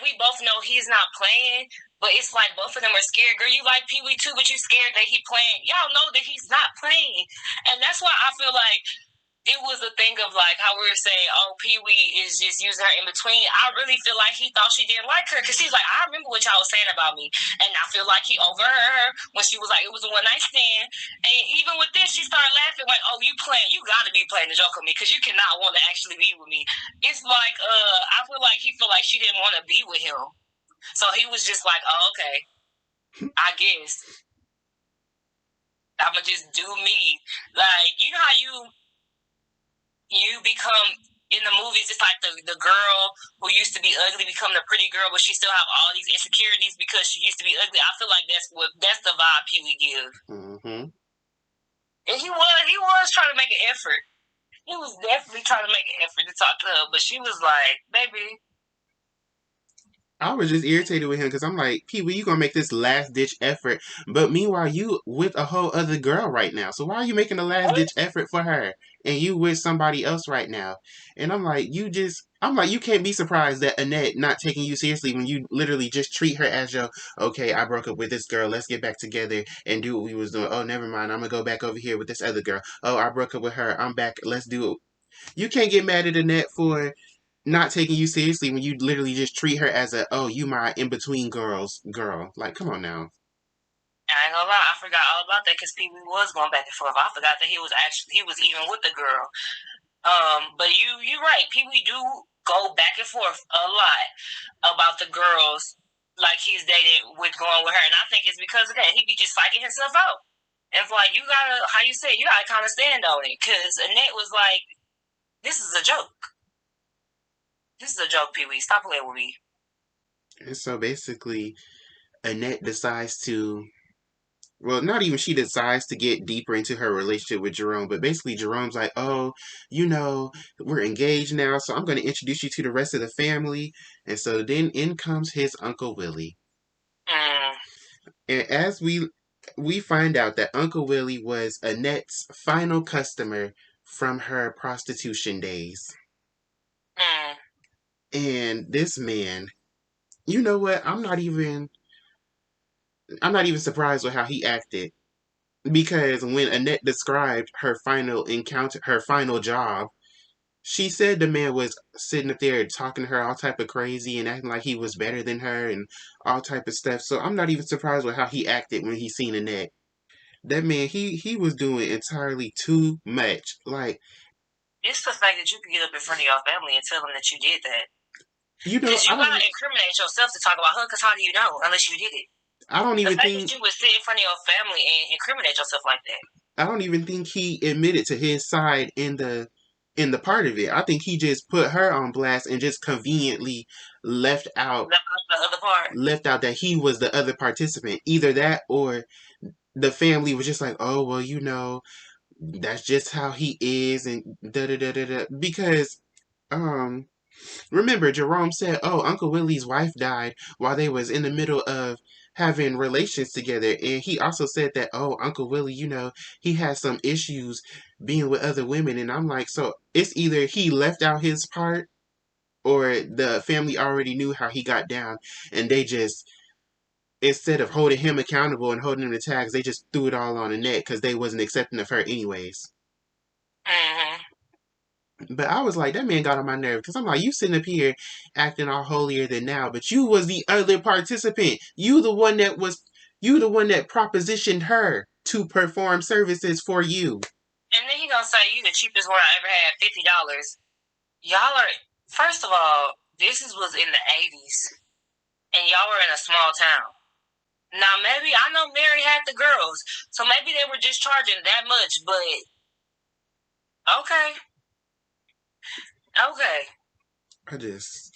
we both know he's not playing, but it's like both of them are scared. Girl, you like Pee Wee too, but you scared that he playing. Y'all know that he's not playing, and that's why I feel like it was a thing of like how we were saying, oh, Pee Wee is just using her in between. I really feel like he thought she didn't like her, because he's like, I remember what y'all was saying about me, and I feel like he overheard her when she was like, it was a one night stand. And even with this, she started laughing like, oh, you got to be playing the joke on me, because you cannot want to actually be with me. It's like, I feel like he felt like she didn't want to be with him, so he was just like, oh, okay, I guess I'ma just do me. Like, you know how you become in the movies, it's like the girl who used to be ugly become the pretty girl, but she still have all these insecurities because she used to be ugly. I feel like that's the vibe Pee Wee gives. And he was trying to make an effort. He was definitely trying to make an effort to talk to her, but she was like, baby. I was just irritated with him because I'm like, Pee Wee, you gonna make this last ditch effort, but meanwhile you with a whole other girl right now. So why are you making a last ditch effort for her and you with somebody else right now? And I'm like, you can't be surprised that Annette not taking you seriously when you literally just treat her as your, okay, I broke up with this girl, let's get back together and do what we was doing. Oh, never mind, I'm gonna go back over here with this other girl. Oh, I broke up with her, I'm back, let's do it. You can't get mad at Annette for not taking you seriously when you literally just treat her as a, oh, you my in-between girl. Like, come on now. I ain't gonna lie, I forgot all about that because Pee Wee was going back and forth. I forgot that he was even with the girl. But you're right. Pee Wee do go back and forth a lot about the girls like he's dated with going with her, and I think it's because of that. He be just psyching himself out. And it's like you gotta, how you say, you gotta kind of stand on it because Annette was like, "This is a joke. This is a joke, Pee Wee. Stop playing with me." And so basically, Annette decides to, well, not even she decides to get deeper into her relationship with Jerome, but basically Jerome's like, oh, we're engaged now, so I'm going to introduce you to the rest of the family. And so then in comes his Uncle Willie. Mm. And as we find out that Uncle Willie was Annette's final customer from her prostitution days. Mm. And this man, you know what? I'm not even surprised with how he acted. Because when Annette described her final encounter, her final job, she said the man was sitting up there talking to her all type of crazy and acting like he was better than her and all type of stuff. So I'm not even surprised with how he acted when he seen Annette. That man, he was doing entirely too much. Like, it's the fact that you can get up in front of your family and tell them that you did that. you know, Because you gotta incriminate yourself to talk about her. Because how do you know unless you did it? I don't The even fact think that you would sit in front of your family and incriminate yourself like that. I don't even think he admitted to his side in the part of it. I think he just put her on blast and just conveniently left out The other part. left out that he was the other participant. Either that or the family was just like, oh well, that's just how he is and da da da da da. Because remember Jerome said, oh, Uncle Willie's wife died while they was in the middle of having relations together, and he also said that, oh, Uncle Willie, he has some issues being with other women. And I'm like, so it's either he left out his part or the family already knew how he got down, and they just, instead of holding him accountable and holding him to tags, they just threw it all on Annette because they wasn't accepting of her anyways. Mm-hmm. But I was like, that man got on my nerve because I'm like, you sitting up here acting all holier than now, but you was the other participant. You the one that propositioned her to perform services for you. And then he gonna say you the cheapest one I ever had, $50. Y'all are, first of all, was in the 80s, and y'all were in a small town. Now maybe I know Mary had the girls, so maybe they were just charging that much, but okay. Okay. I just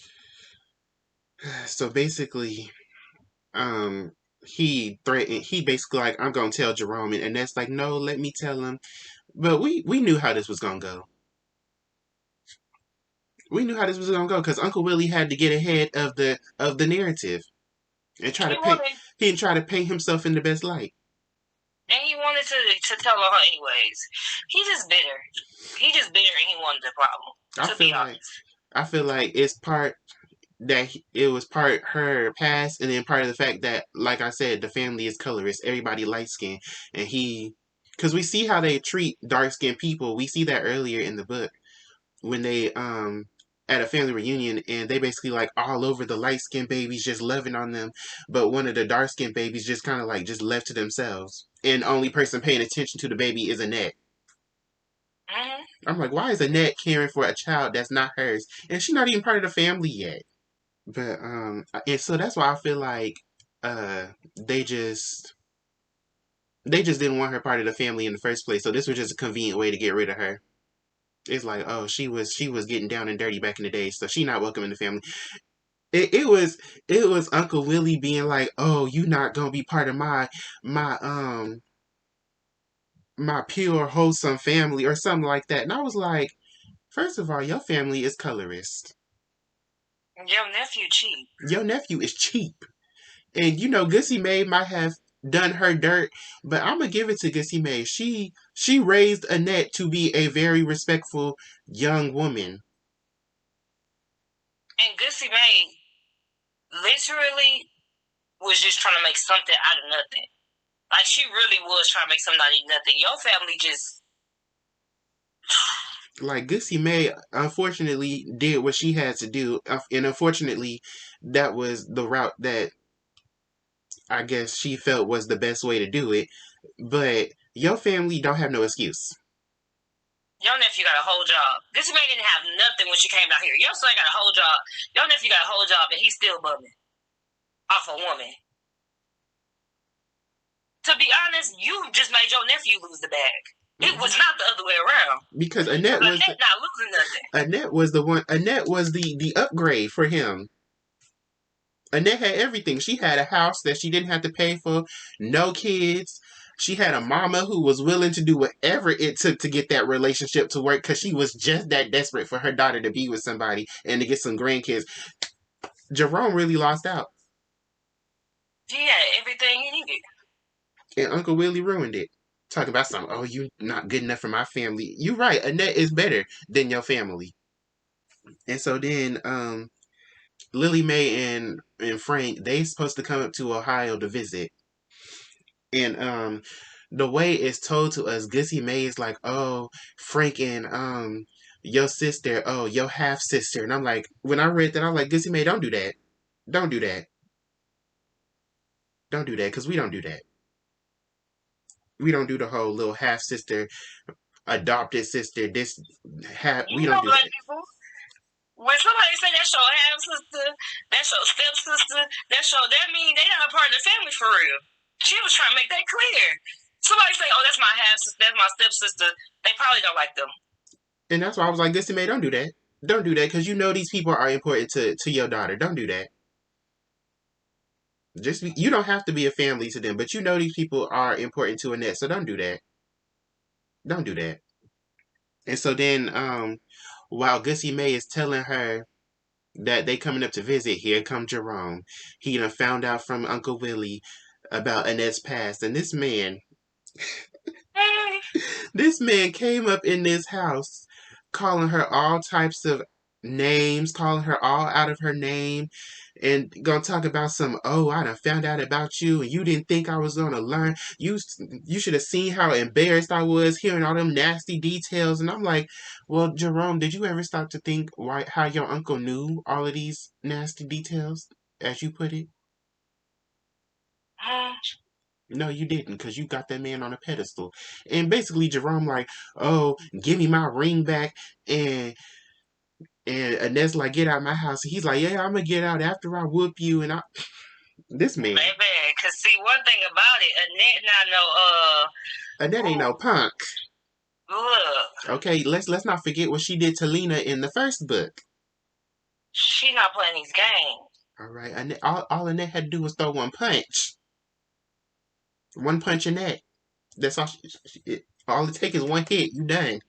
so basically, he threatened. He basically like, I'm gonna tell Jerome, and that's like, no, let me tell him. But we knew how this was gonna go. We knew how this was gonna go because Uncle Willie had to get ahead of the narrative and try to paint. He didn't try to paint himself in the best light. And he wanted to tell her anyways. He's just bitter. He just bitter, and he wanted the problem. I feel like it's part that it was part her past, and then part of the fact that, like I said, the family is colorist. Everybody light skinned, and because we see how they treat dark skinned people. We see that earlier in the book when they at a family reunion, and they basically like all over the light skinned babies, just loving on them, but one of the dark skinned babies just kind of like just left to themselves, and only person paying attention to the baby is Annette. Mm-hmm. I'm like, why is Annette caring for a child that's not hers, and she's not even part of the family yet? But and so that's why I feel like uh they just didn't want her part of the family in the first place. So this was just a convenient way to get rid of her. It's like, oh, she was getting down and dirty back in the day, so she not welcome in the family. It was Uncle Willie being like, oh, you not gonna be part of my my pure wholesome family or something like that. And I was like, first of all, your family is colorist. Your nephew cheap. Your nephew is cheap. And Gussie Mae might have done her dirt, but I'm gonna give it to Gussie Mae. She raised Annette to be a very respectful young woman. And Gussie Mae literally was just trying to make something out of nothing. Like, she really was trying to make something out of nothing. Your family just, like, Gussie Mae unfortunately did what she had to do, and unfortunately that was the route that I guess she felt was the best way to do it. But your family don't have no excuse. Your nephew got a whole job. This man didn't have nothing when she came out here. Your son got a whole job. Your nephew got a whole job, and he's still bumming off a woman. To be honest, you just made your nephew lose the bag. It was not the other way around. Because Annette was not losing nothing. Annette was the one. Annette was the upgrade for him. Annette had everything. She had a house that she didn't have to pay for, no kids. She had a mama who was willing to do whatever it took to get that relationship to work because she was just that desperate for her daughter to be with somebody and to get some grandkids. Jerome really lost out. He had everything he needed. And Uncle Willie ruined it. Talking about something, oh, you not good enough for my family. You're right. Annette is better than your family. And so then Lily Mae and Frank, they supposed to come up to Ohio to visit. And the way it's told to us, Gussie Mae is like, oh, Frank and your sister, oh, your half sister. And I'm like, when I read that, I'm like, Gussie Mae, don't do that. Don't do that. Don't do that, because we don't do that. We don't do the whole little half sister, adopted sister, this half we don't do that. People. When somebody say that's your half sister, that's your stepsister, that means they not a part of the family for real. She was trying to make that clear. Somebody say, oh, that's my half sister, that's my stepsister, they probably don't like them. And that's why I was like, Gussie Mae, don't do that. Don't do that, because you know these people are important to your daughter. Don't do that. You don't have to be a family to them, but you know these people are important to Annette, so don't do that. Don't do that. And so then, while Gussie Mae is telling her that they coming up to visit, here come Jerome. He done found out from Uncle Willie about Annette's past, and this man came up in this house calling her all types of names, calling her all out of her name, and gonna talk about some, oh, I done found out about you and you didn't think I was gonna learn. You should have seen how embarrassed I was hearing all them nasty details. And I'm like, well, Jerome, did you ever stop to think how your uncle knew all of these nasty details, as you put it? No, you didn't, because you got that man on a pedestal. And basically, Jerome like, oh, give me my ring back, and Annette's like, get out of my house. He's like, yeah, I'm gonna get out after I whoop you. And this man, baby, cause see one thing about it, Annette not no Annette ain't no punk. Look, okay, let's not forget what she did to Lena in the first book. She not playing these games. All right, Annette, all Annette had to do was throw one punch. One punch Annette. That's all. All it takes is one hit. You done.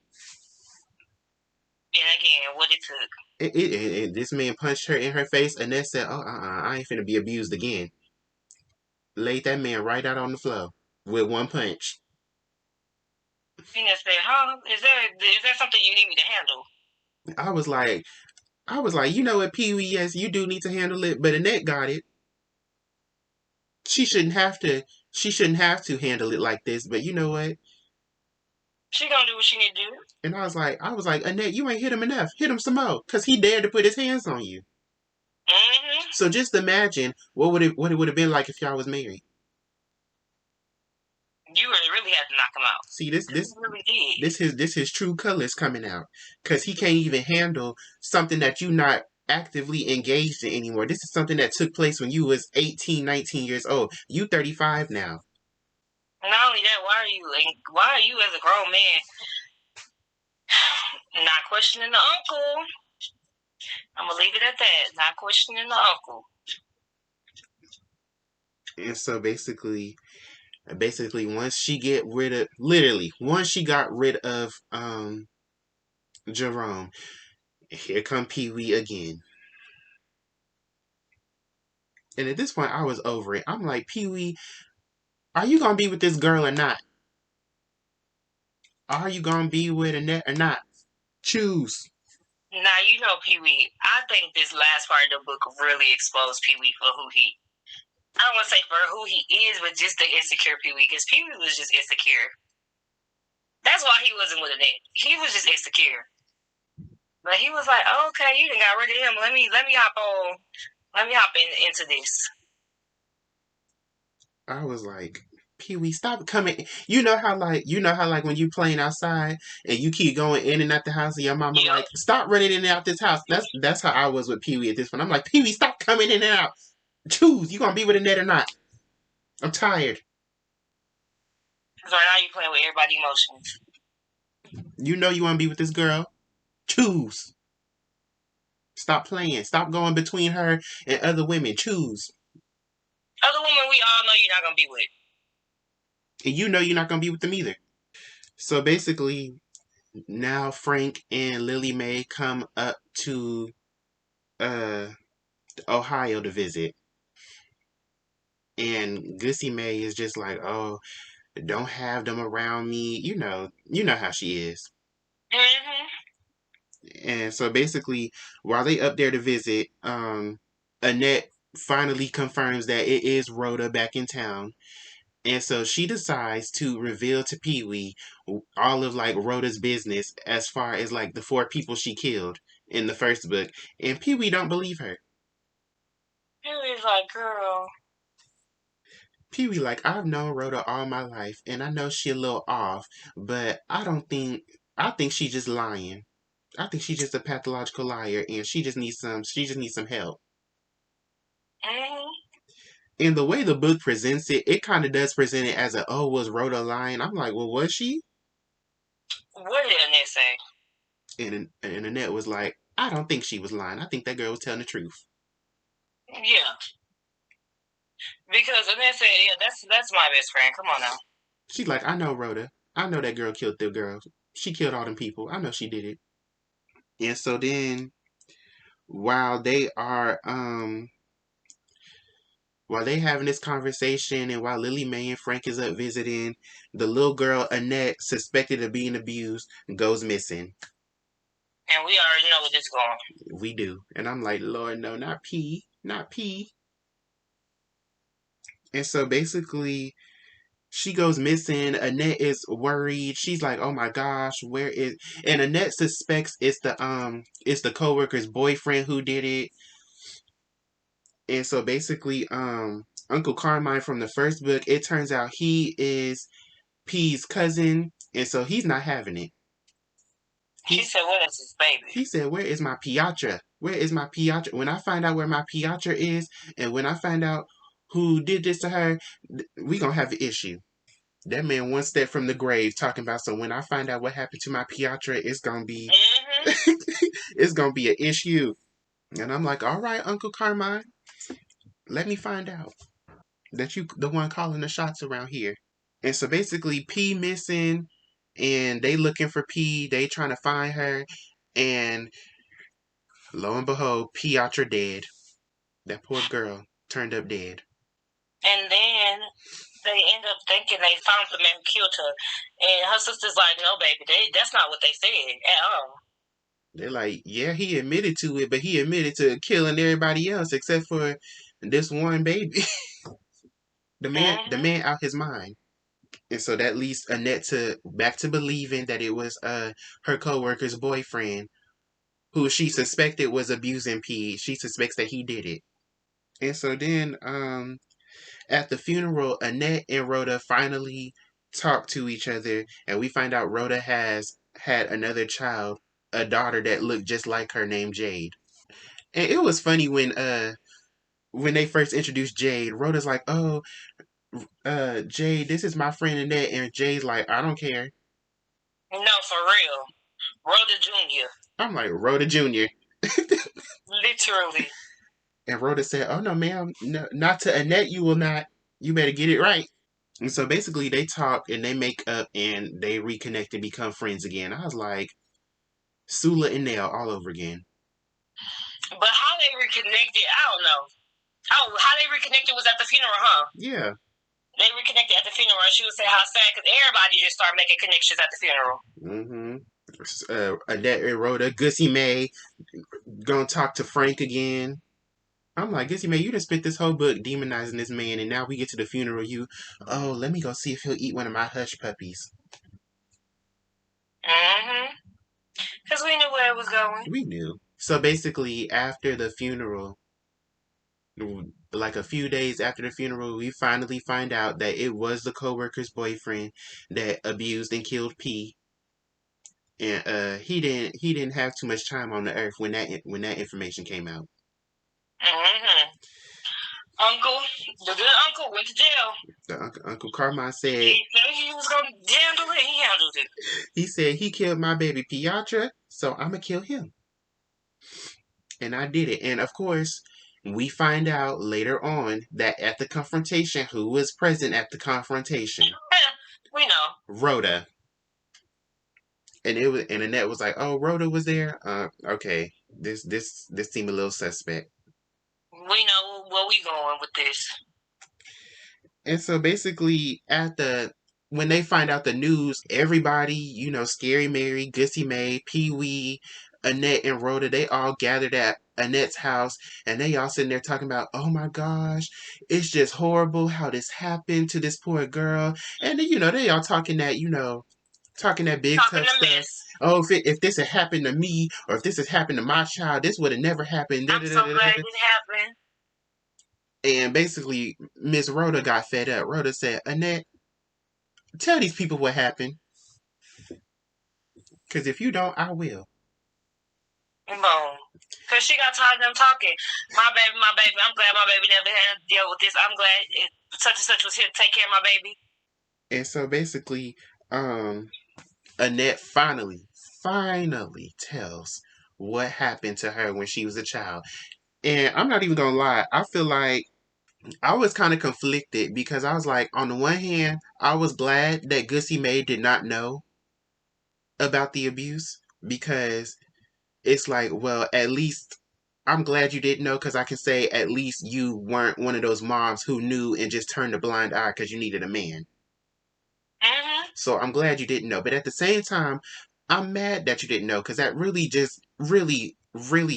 And again, what it took. This man punched her in her face, and Annette said, "Oh, I ain't finna be abused again." Laid that man right out on the floor with one punch. Tina said, "Huh? Is there something you need me to handle?" I was like, you know what, Pee Wee? Yes, you do need to handle it, but Annette got it. She shouldn't have to. She shouldn't have to handle it like this. But you know what? She gonna do what she need to do. And I was like, Annette, you ain't hit him enough. Hit him some more, cause he dared to put his hands on you. Mm-hmm. So just imagine what it would have been like if y'all was married. You really had to knock him out. See, this his true colors coming out, cause he can't even handle something that you not actively engaged in anymore. This is something that took place when you was 18, 19 years old. You 35 now. Not only that, why are you as a grown man not questioning the uncle? I'm gonna leave it at that. Not questioning the uncle. And so basically once she got rid of Jerome, here come Pee Wee again. And at this point I was over it. I'm like, Pee Wee, are you gonna be with this girl or not? Are you gonna be with Annette or not? Choose. Now, you know Pee Wee. I think this last part of the book really exposed Pee Wee for who he, I don't want to say for who he is, but just the insecure Pee Wee, because Pee Wee was just insecure. That's why he wasn't with Annette. He was just insecure. But he was like, oh, okay, you done got rid of him. Let me hop into this. I was like, Pee Wee, stop coming. You know how like when you playing outside and you keep going in and out the house and your mama Yep. like, stop running in and out this house. That's how I was with Pee Wee at this point. I'm like, Pee Wee, stop coming in and out. Choose. You gonna be with Annette or not? I'm tired. So right now you playing with everybody's emotions. You know you wanna be with this girl. Choose. Stop playing. Stop going between her and other women. Choose. Other women we all know you're not gonna be with. And you know you're not gonna be with them either. So basically, now Frank and Lily Mae come up to uh Ohio to visit. And Gussie Mae is just like, oh, don't have them around me. You know how she is. Mm-hmm. And so basically, while they up there to visit, Annette finally confirms that it is Rhoda back in town. And so she decides to reveal to Pee Wee all of like Rhoda's business as far as like the 4 people she killed in the first book. And Pee Wee don't believe her. Pee Wee's like, girl. Pee Wee like, I've known Rhoda all my life and I know she a little off, but I think she's just lying. I think she's just a pathological liar and she just needs some help. Mm-hmm. And the way the book presents it, it kind of does present it as a, oh, was Rhoda lying? I'm like, well, was she? What did Annette say? And Annette was like, I don't think she was lying. I think that girl was telling the truth. Yeah. Because Annette said, yeah, that's my best friend. Come on now. She's like, I know Rhoda. I know that girl killed the girl. She killed all them people. I know she did it. And so then while they are while they having this conversation and while Lily Mae and Frank is up visiting, the little girl Annette, suspected of being abused, goes missing. And we already know where this is going. We do. And I'm like, Lord, no, not P. Not P. And so basically she goes missing. Annette is worried. She's like, "Oh my gosh, where is?" And Annette suspects it's the coworker's boyfriend who did it. And so basically, Uncle Carmine from the first book, it turns out he is P's cousin, and so he's not having it. She said, "What is his baby?" He said, "Where is my Piatra? Where is my Piatra? When I find out where my Piatra is, and when I find out who did this to her, we gonna have an issue." That man one step from the grave talking about, so when I find out what happened to my Piatra, it's gonna be Mm-hmm. it's gonna be an issue. And I'm like, all right, Uncle Carmine, let me find out that you the one calling the shots around here. And so basically P missing and they looking for P, they trying to find her, and lo and behold, Piatra dead. That poor girl turned up dead. And then they end up thinking they found the man who killed her. And her sister's like, no, baby, that's not what they said at all. They're like, yeah, he admitted to it, but he admitted to killing everybody else except for this one baby. The man out his mind. And so that leads Annette to back to believing that it was her coworker's boyfriend who she suspected was abusing P. She suspects that he did it. And so then at the funeral, Annette and Rhoda finally talk to each other, and we find out Rhoda has had another child, a daughter that looked just like her named Jade. And it was funny when they first introduced Jade, Rhoda's like, "Oh, Jade, this is my friend Annette," and Jade's like, "I don't care." No, for real. Rhoda Jr. I'm like, Rhoda Jr. Literally. And Rhoda said, "Oh no, ma'am, no, not to Annette. You will not. You better get it right." And so basically, they talk and they make up and they reconnect and become friends again. I was like, Sula and Nell all over again. But how they reconnected, I don't know. Oh, how they reconnected was at the funeral, huh? Yeah. They reconnected at the funeral, and she would say how sad because everybody just started making connections at the funeral. Annette and Rhoda, Gussie Mae, gonna talk to Frank again. I'm like, Gussie Mae, you just spent this whole book demonizing this man, and now we get to the funeral. Oh, let me go see if he'll eat one of my hush puppies. Because we knew where it was going. We knew. So basically, after the funeral, Like a few days after the funeral, we finally find out that it was the coworker's boyfriend that abused and killed P. And he didn't have too much time on the earth when that information came out. Mm-hmm. Uncle, the good uncle went to jail. The Uncle Carmine said He said he was gonna handle it. He handled it. he said he killed my baby Piatra, so I'ma kill him. And I did it. And of course, we find out later on that at the confrontation, who was present at the confrontation? We know. Rhoda. And Annette was like, "Oh, Rhoda was there. Okay, this seemed a little suspect." We know where we going with this. And so basically, when they find out the news, everybody, Scary Mary, Gussie Mae, Pee Wee, Annette, and Rhoda, they all gathered at Annette's house, and they all sitting there talking about, "Oh my gosh, it's just horrible how this happened to this poor girl," and they all talking that big Talking tough stuff. mess. Oh, if this had happened to me, or if this had happened to my child, this would have never happened. I'm so glad it happened. And basically, Miss Rhoda got fed up. Rhoda said, "Annette, tell these people what happened. Because if you don't, I will." Boom. Because she got tired of them talking. My baby. I'm glad my baby never had to deal with this. I'm glad such and such was here to take care of my baby. And so basically, Annette finally tells what happened to her when she was a child. And I'm not even going to lie. I feel like I was kind of conflicted because I was like, on the one hand, I was glad that Gussie Mae did not know about the abuse because it's like, well, at least I'm glad you didn't know because I can say at least you weren't one of those moms who knew and just turned a blind eye because you needed a man. Mm-hmm. So I'm glad you didn't know. But at the same time, I'm mad that you didn't know because that really just really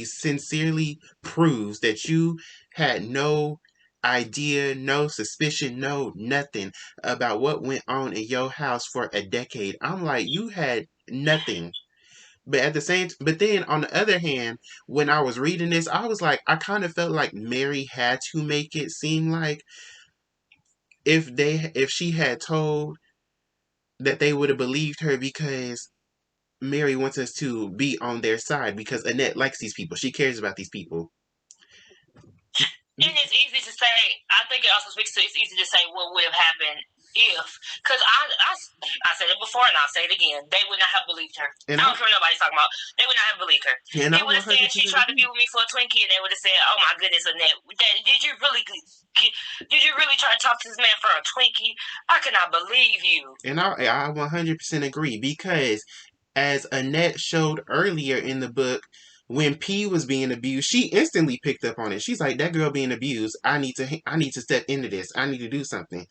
sincerely proves that you had no idea, no suspicion, no nothing about what went on in your house for a decade. I'm like, you had nothing. But then on the other hand, when I was reading this, I was like, I kind of felt like Mary had to make it seem like if she had told that they would have believed her because Mary wants us to be on their side because Annette likes these people. She cares about these people. And it's easy to say, I think it also speaks to, it's easy to say what would have happened if, because I said it before and I'll say it again, they would not have believed her. And I don't care what nobody's talking about. They would not have believed her. And they would have said she tried to be with me for a Twinkie, and they would have said, "Oh my goodness, Annette, did you really try to talk to this man for a Twinkie? I cannot believe you." And I 100% agree because as Annette showed earlier in the book, when P was being abused, she instantly picked up on it. She's like, "That girl being abused, I need to step into this. I need to do something."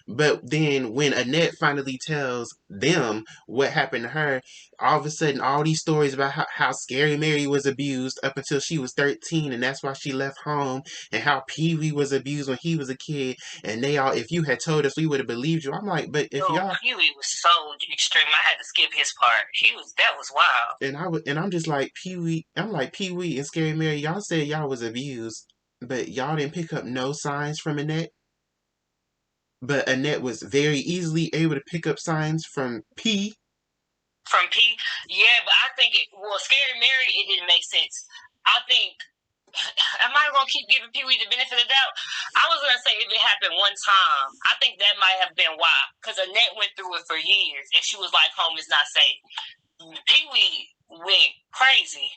But then when Annette finally tells them what happened to her, all of a sudden all these stories about how Scary Mary was abused up until she was 13 and that's why she left home, and how Pee Wee was abused when he was a kid, and they all, if you had told us, we would have believed you. I'm like, but if y'all, Pee Wee was so extreme. I had to skip his part. That was wild. and I'm just like Pee Wee. I'm like Pee Wee and Scary Mary. Y'all said y'all was abused, but y'all didn't pick up no signs from Annette. But Annette was very easily able to pick up signs from P. From P, yeah, but I think Scary Mary, it didn't make sense. I think. Am I gonna keep giving Pee Wee the benefit of the doubt? I was gonna say if it happened one time, I think that might have been why. Because Annette went through it for years, and she was like, "Home is not safe." Pee Wee went crazy,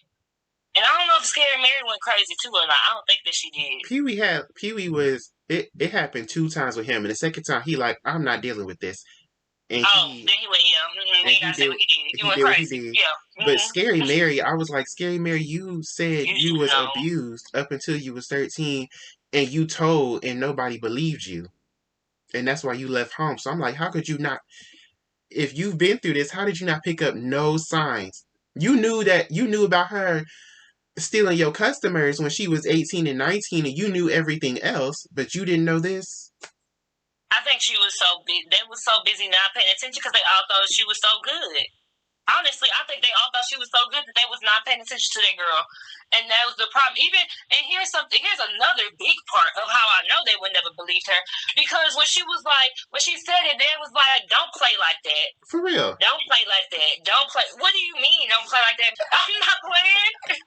and I don't know if Scary Mary went crazy too or not. I don't think that she did. Pee Wee was it. It happened 2 times with him, and the second time he like, "I'm not dealing with this." And then he went, yeah. And he did what he did. He went crazy. Yeah. But Scary Mary, I was like, Scary Mary, you said you was abused up until you was 13, and you told, and nobody believed you, and that's why you left home. So I'm like, how could you not? If you've been through this, how did you not pick up no signs? You knew about her stealing your customers when she was 18 and 19, and you knew everything else, but you didn't know this. I think she was so busy. They were so busy not paying attention because they all thought she was so good. Honestly, I think they all thought she was so good that they was not paying attention to that girl, and that was the problem. Even and here's something. Here's another big part of how I know they would never believe her, because when she said it, they was like, "Don't play like that. For real. Don't play like that. Don't play." What do you mean, don't play like that? I'm not playing.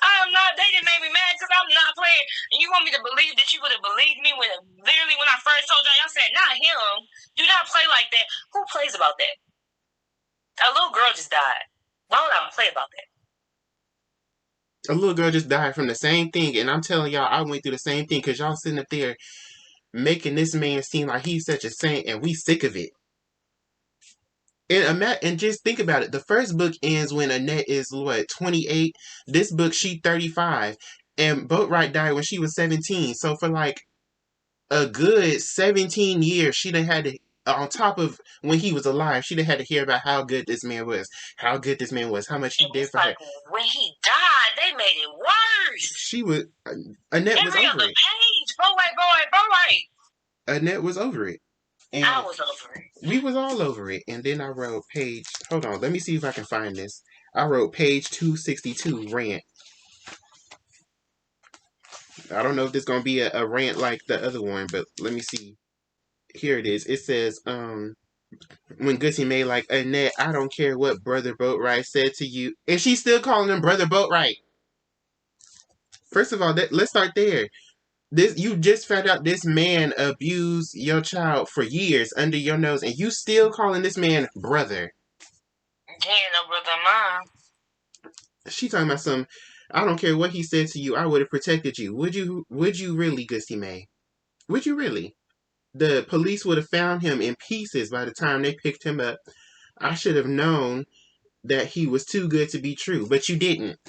I'm not. They didn't make me mad because I'm not playing. And you want me to believe that you would have believed me when literally when I first told y'all said, "Not him. Do not play like that." Who plays about that? A little girl just died. Why would I play about that? A little girl just died from the same thing, and I'm telling y'all, I went through the same thing because y'all sitting up there making this man seem like he's such a saint, and we sick of it. And just think about it. The first book ends when Annette is what 28. This book she 35, and Boatwright died when she was 17. So for like a good 17 years, she done had to. On top of when he was alive, she done had to hear about how good this man was, how good this man was, how much he did for her. When he died, they made it worse. She was Annette was every over other it. page. Boy. Annette was over it. And I was over it. We was all over it. And then I wrote page. Hold on, let me see if I can find this. I wrote page 262 rant. I don't know if this is gonna be a rant like the other one, but let me see. Here it is. It says, when Gussie made like Annette, I don't care what Brother Boatwright said to you, and she's still calling him Brother Boatwright. First of all, let's start there. This you just found out this man abused your child for years under your nose, and you still calling this man brother. Yeah, no brother of mine. She talking about some. I don't care what he said to you. I would have protected you. Would you? Would you really, Gussie Mae? Would you really? The police would have found him in pieces by the time they picked him up. I should have known that he was too good to be true, but you didn't.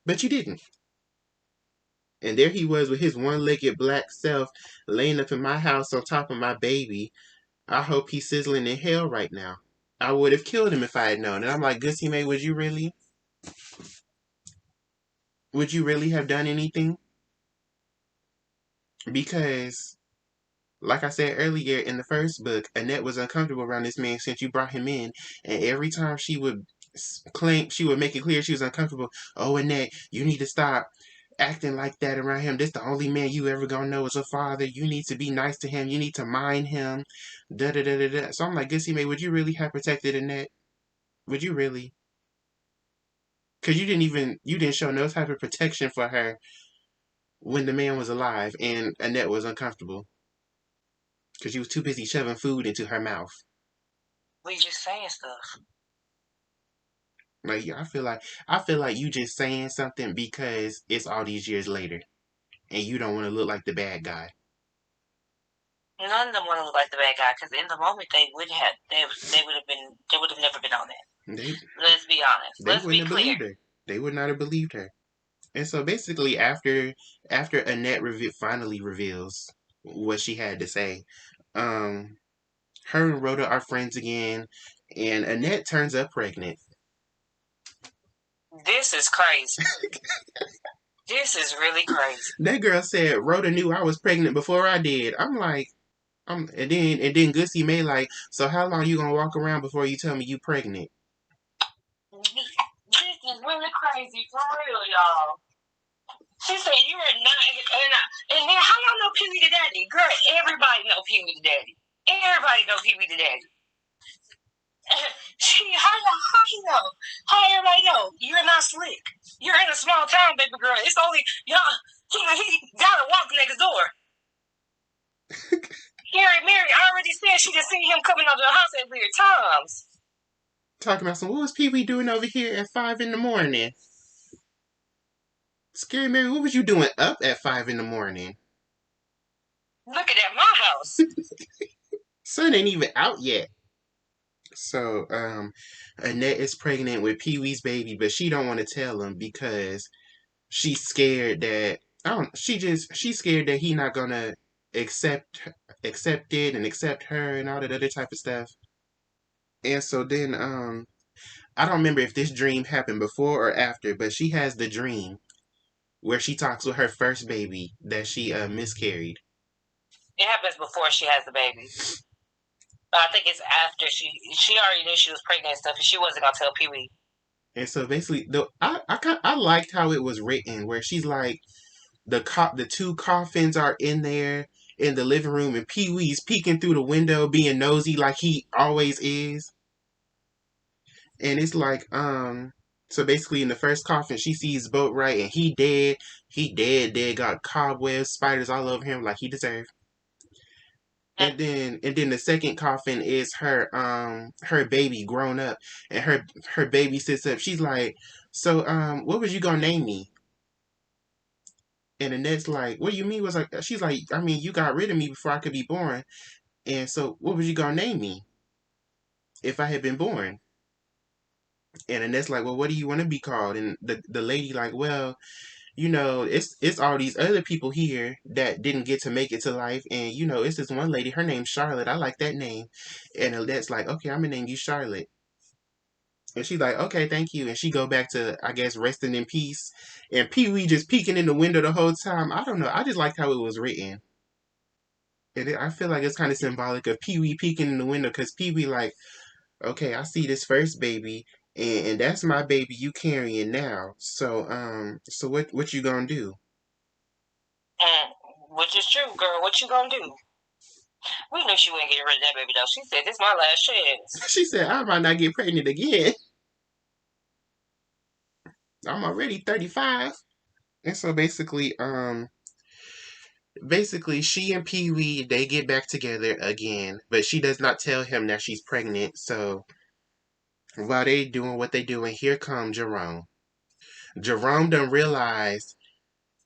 But you didn't. And there he was with his one-legged black self laying up in my house on top of my baby. I hope he's sizzling in hell right now. I would have killed him if I had known. And I'm like, Gussie Mae, would you really? Would you really have done anything? Because, like I said earlier in the first book, Annette was uncomfortable around this man since you brought him in. And every time she would claim, she would make it clear she was uncomfortable. Oh, Annette, you need to stop acting like that around him. This the only man you ever gonna know as a father. You need to be nice to him. You need to mind him. Da da da da da. So I'm like, Gussie Mae, would you really have protected Annette? Would you really? Because you didn't show no type of protection for her when the man was alive and Annette was uncomfortable. Because you was too busy shoving food into her mouth. We just saying stuff. Like I feel like you just saying something because it's all these years later, and you don't want to look like the bad guy. None of them want to look like the bad guy because in the moment they would have never been on that. Let's be honest. Let's be clear. They would not have believed her. And so basically, after Annette finally reveals what she had to say, her and Rhoda are friends again, and Annette turns up pregnant. This is crazy. This is really crazy. That girl said Rhoda knew I was pregnant before I did. I'm like, and then Gussie Mae like, so how long you gonna walk around before you tell me you pregnant? This is really crazy for real, y'all. She said you are not, and then how y'all know Pee Wee the Daddy? Girl, everybody know Pee Wee the Daddy. Everybody know Pee Wee the Daddy. How you know? How everybody know? You're not slick. You're in a small town, baby girl. It's only y'all. He gotta walk next door. Mary already said she just seen him coming out of the house at weird times. Talking about what was Pee Wee doing over here at 5 a.m? Scary Mary, what was you doing up at 5 a.m? Looking at my house. Sun ain't even out yet. So, Annette is pregnant with Pee Wee's baby, but she don't want to tell him because she's scared that she's scared that he not gonna accept it and accept her and all that other type of stuff. And so then, I don't remember if this dream happened before or after, but she has the dream where she talks with her first baby that she miscarried. It happens before she has the baby. I think it's after she already knew she was pregnant and stuff, and she wasn't gonna tell Pee Wee. And so basically, I liked how it was written, where she's like the two coffins are in there in the living room, and Pee Wee's peeking through the window, being nosy like he always is. And it's like, so basically in the first coffin, she sees Boatwright, and he dead. He dead, got cobwebs, spiders all over him like he deserved. And then the second coffin is her baby grown up, and her baby sits up. She's like, so what was you gonna name me? And Annette's like, what do you mean? Was like, she's like, I mean, you got rid of me before I could be born, and so what was you gonna name me if I had been born? And Annette's like, well, what do you want to be called? And the lady like, well, it's all these other people here that didn't get to make it to life, and it's this one lady. Her name's Charlotte. I like that name. And Annette's like, okay, I'm gonna name you Charlotte. And she's like, okay, thank you. And she go back to, I guess, resting in peace. And Pee Wee just peeking in the window the whole time. I don't know. I just liked how it was written. I feel like it's kind of symbolic of Pee Wee peeking in the window, because Pee Wee like, okay, I see this first baby, and that's my baby you carrying now. So what you gonna do? And which is true, girl. What you gonna do? We knew she wouldn't get rid of that baby though. She said, "This is my last chance." She said, I might not get pregnant again. I'm already 35. And so basically she and Pee Wee, they get back together again, but she does not tell him that she's pregnant. So while they doing what they doing, here come Jerome. Jerome done realized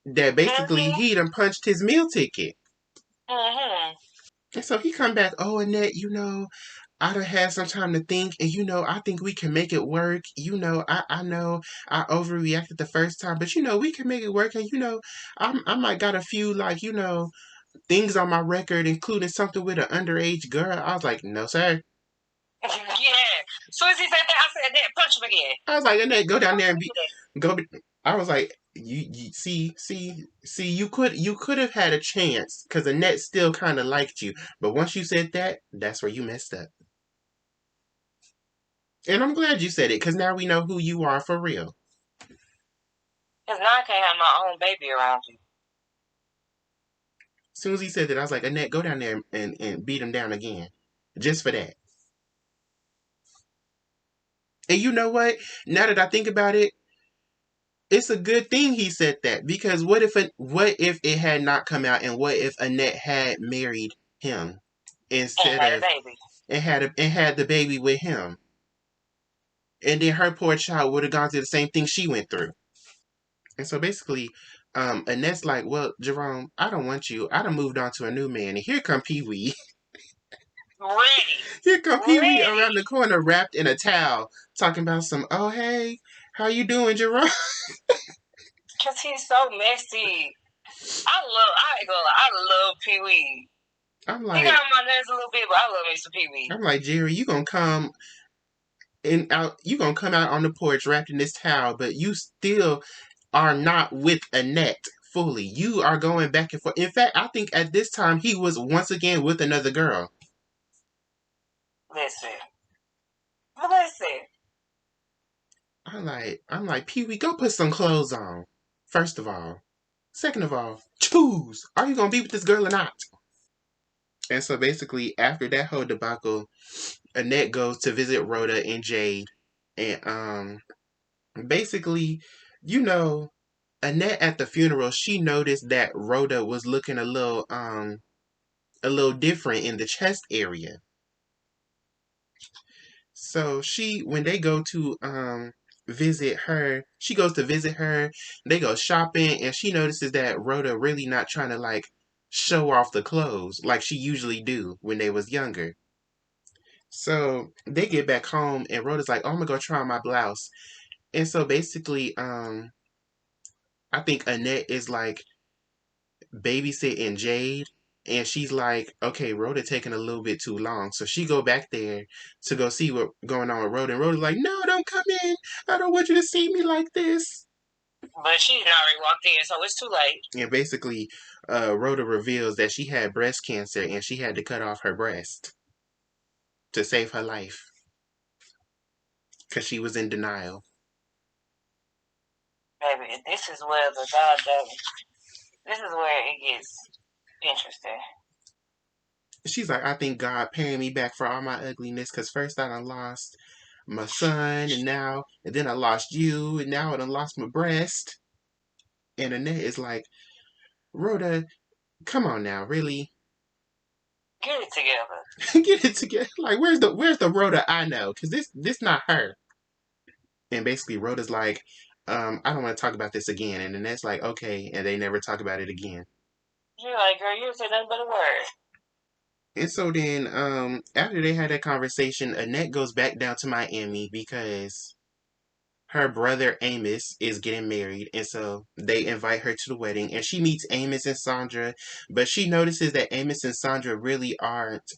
that basically he done punched his meal ticket. Mm-hmm. And so he come back, oh Annette, I done had some time to think, and I think we can make it work. I know I overreacted the first time, but we can make it work. And I might got a few, like, things on my record, including something with an underage girl. I was like, no, sir. Yeah. As soon as he said that, I said, "That punch him again." I was like, Annette, go down there and go. I was like, you see, you could have had a chance, because Annette still kind of liked you, but once you said that, that's where you messed up. And I'm glad you said it, because now we know who you are for real. Because now I can't have my own baby around you. As soon as he said that, I was like, Annette, go down there and beat him down again. Just for that. And you know what? Now that I think about it, it's a good thing he said that, because what if it had not come out, and what if Annette had married him instead And had a of baby. and had the baby with him, and then her poor child would have gone through the same thing she went through. And so basically, Annette's like, well, Jerome, I don't want you. I done moved on to a new man, and here come Pee Wee. Ready. Here come Pee Wee around Ready. the corner, wrapped in a towel, talking about some. Oh hey, how you doing, Jerome? Because he's so messy. I ain't gonna lie, I love Pee Wee. I'm He got like, on my nerves a little bit, but I love me some Pee Wee. I'm like, Jerry, you gonna come out on the porch wrapped in this towel, but you still are not with Annette fully. You are going back and forth. In fact, I think at this time he was once again with another girl. Listen. Listen. I'm like, Pee Wee, go put some clothes on. First of all. Second of all, choose. Are you gonna be with this girl or not? And so basically, after that whole debacle, Annette goes to visit Rhoda and Jade, and basically, you know, Annette at the funeral, she noticed that Rhoda was looking a little different in the chest area. So when they go to visit her, she goes to visit her. They go shopping, and she notices that Rhoda really not trying to like show off the clothes like she usually do when they was younger. So they get back home, and Rhoda's like, "Oh, I'm gonna go try on my blouse." And so basically, I think Annette is like babysitting Jade, and she's like, okay, Rhoda taking a little bit too long. So she go back there to go see what going on with Rhoda, and Rhoda's like, no, don't come in. I don't want you to see me like this. But she's already walked in, so it's too late. And basically, Rhoda reveals that she had breast cancer, and she had to cut off her breast. to save her life because she was in denial. Baby, this is where the goddamn. This is where it gets interesting. She's like, I think God paying me back for all my ugliness because first I done lost my son and then I lost you and now I done lost my breast. And Annette is like, Rhoda, come on now, really? Get it together. Get it together. Like, where's the Rhoda I know? Because this not her. And basically Rhoda's like, I don't want to talk about this again. And Annette's like, okay, and they never talk about it again. You're like, girl, you say nothing but a word. And so then, after they had that conversation, Annette goes back down to Miami because her brother Amos is getting married, and so they invite her to the wedding, and she meets Amos and Sandra, but she notices that Amos and Sandra really aren't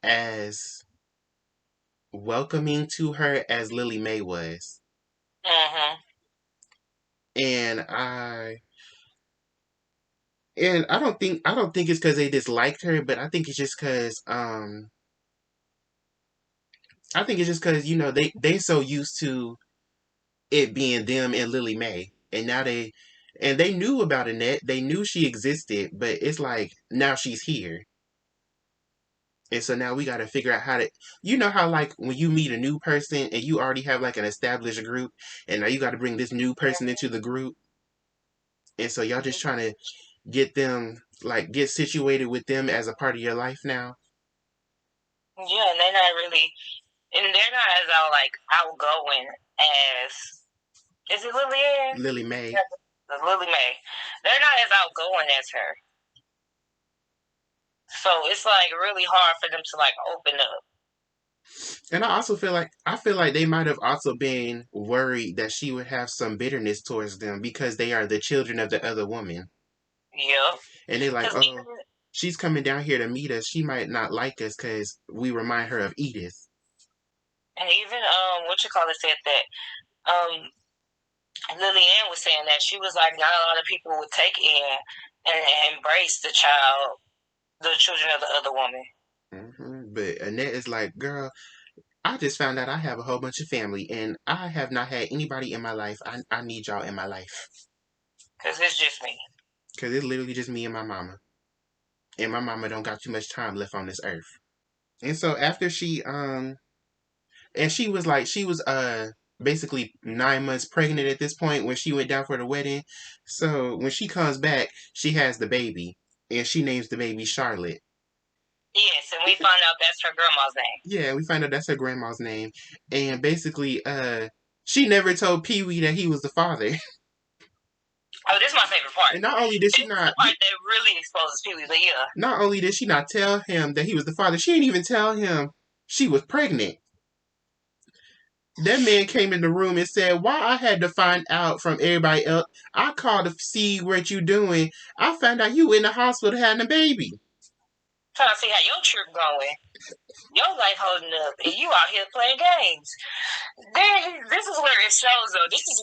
as welcoming to her as Lily Mae was. Mm-hmm. And I don't think it's because they disliked her, but I think it's just because they so used to it being them and Lily Mae, and now they knew about Annette. They knew she existed, but it's like now she's here, and so now we got to figure out how to. You know how like when you meet a new person and you already have like an established group, and now you got to bring this new person into the group, and so y'all just trying to get them like get situated with them as a part of your life now. Yeah, and they're not really, and they're not as outgoing as is it Lillian? Lily Mae. Yeah, Lily Mae. They're not as outgoing as her. So it's like really hard for them to like open up. And I feel like they might have also been worried that she would have some bitterness towards them because they are the children of the other woman. Yep. And they're like, Because oh, she's coming down here to meet us. She might not like us because we remind her of Edith. and even what you call it said that um Lillian was saying that she was like not a lot of people would take in and embrace the children of the other woman. But Annette is like, girl, I just found out I have a whole bunch of family and I have not had anybody in my life. I need y'all in my life. Because it's just me. Because it's literally just me and my mama. And my mama don't got too much time left on this earth. And so after she was basically 9 months pregnant at this point when she went down for the wedding. So when she comes back, she has the baby. And she names the baby Charlotte. Yes, and we found out that's her grandma's name. Yeah, we find out that's her grandma's name. And basically, she never told Pee Wee that he was the father. Oh, this is my favorite part. And not only did she This is not the part that really exposes Pee Wee, but yeah. not only did she not tell him that he was the father, she didn't even tell him she was pregnant. That man came in the room and said, why I had to find out from everybody else. I called to see what you doing. I found out you in the hospital having a baby. Trying to see how your trip going. Your life holding up, and you out here playing games. Then this is where it shows though. This is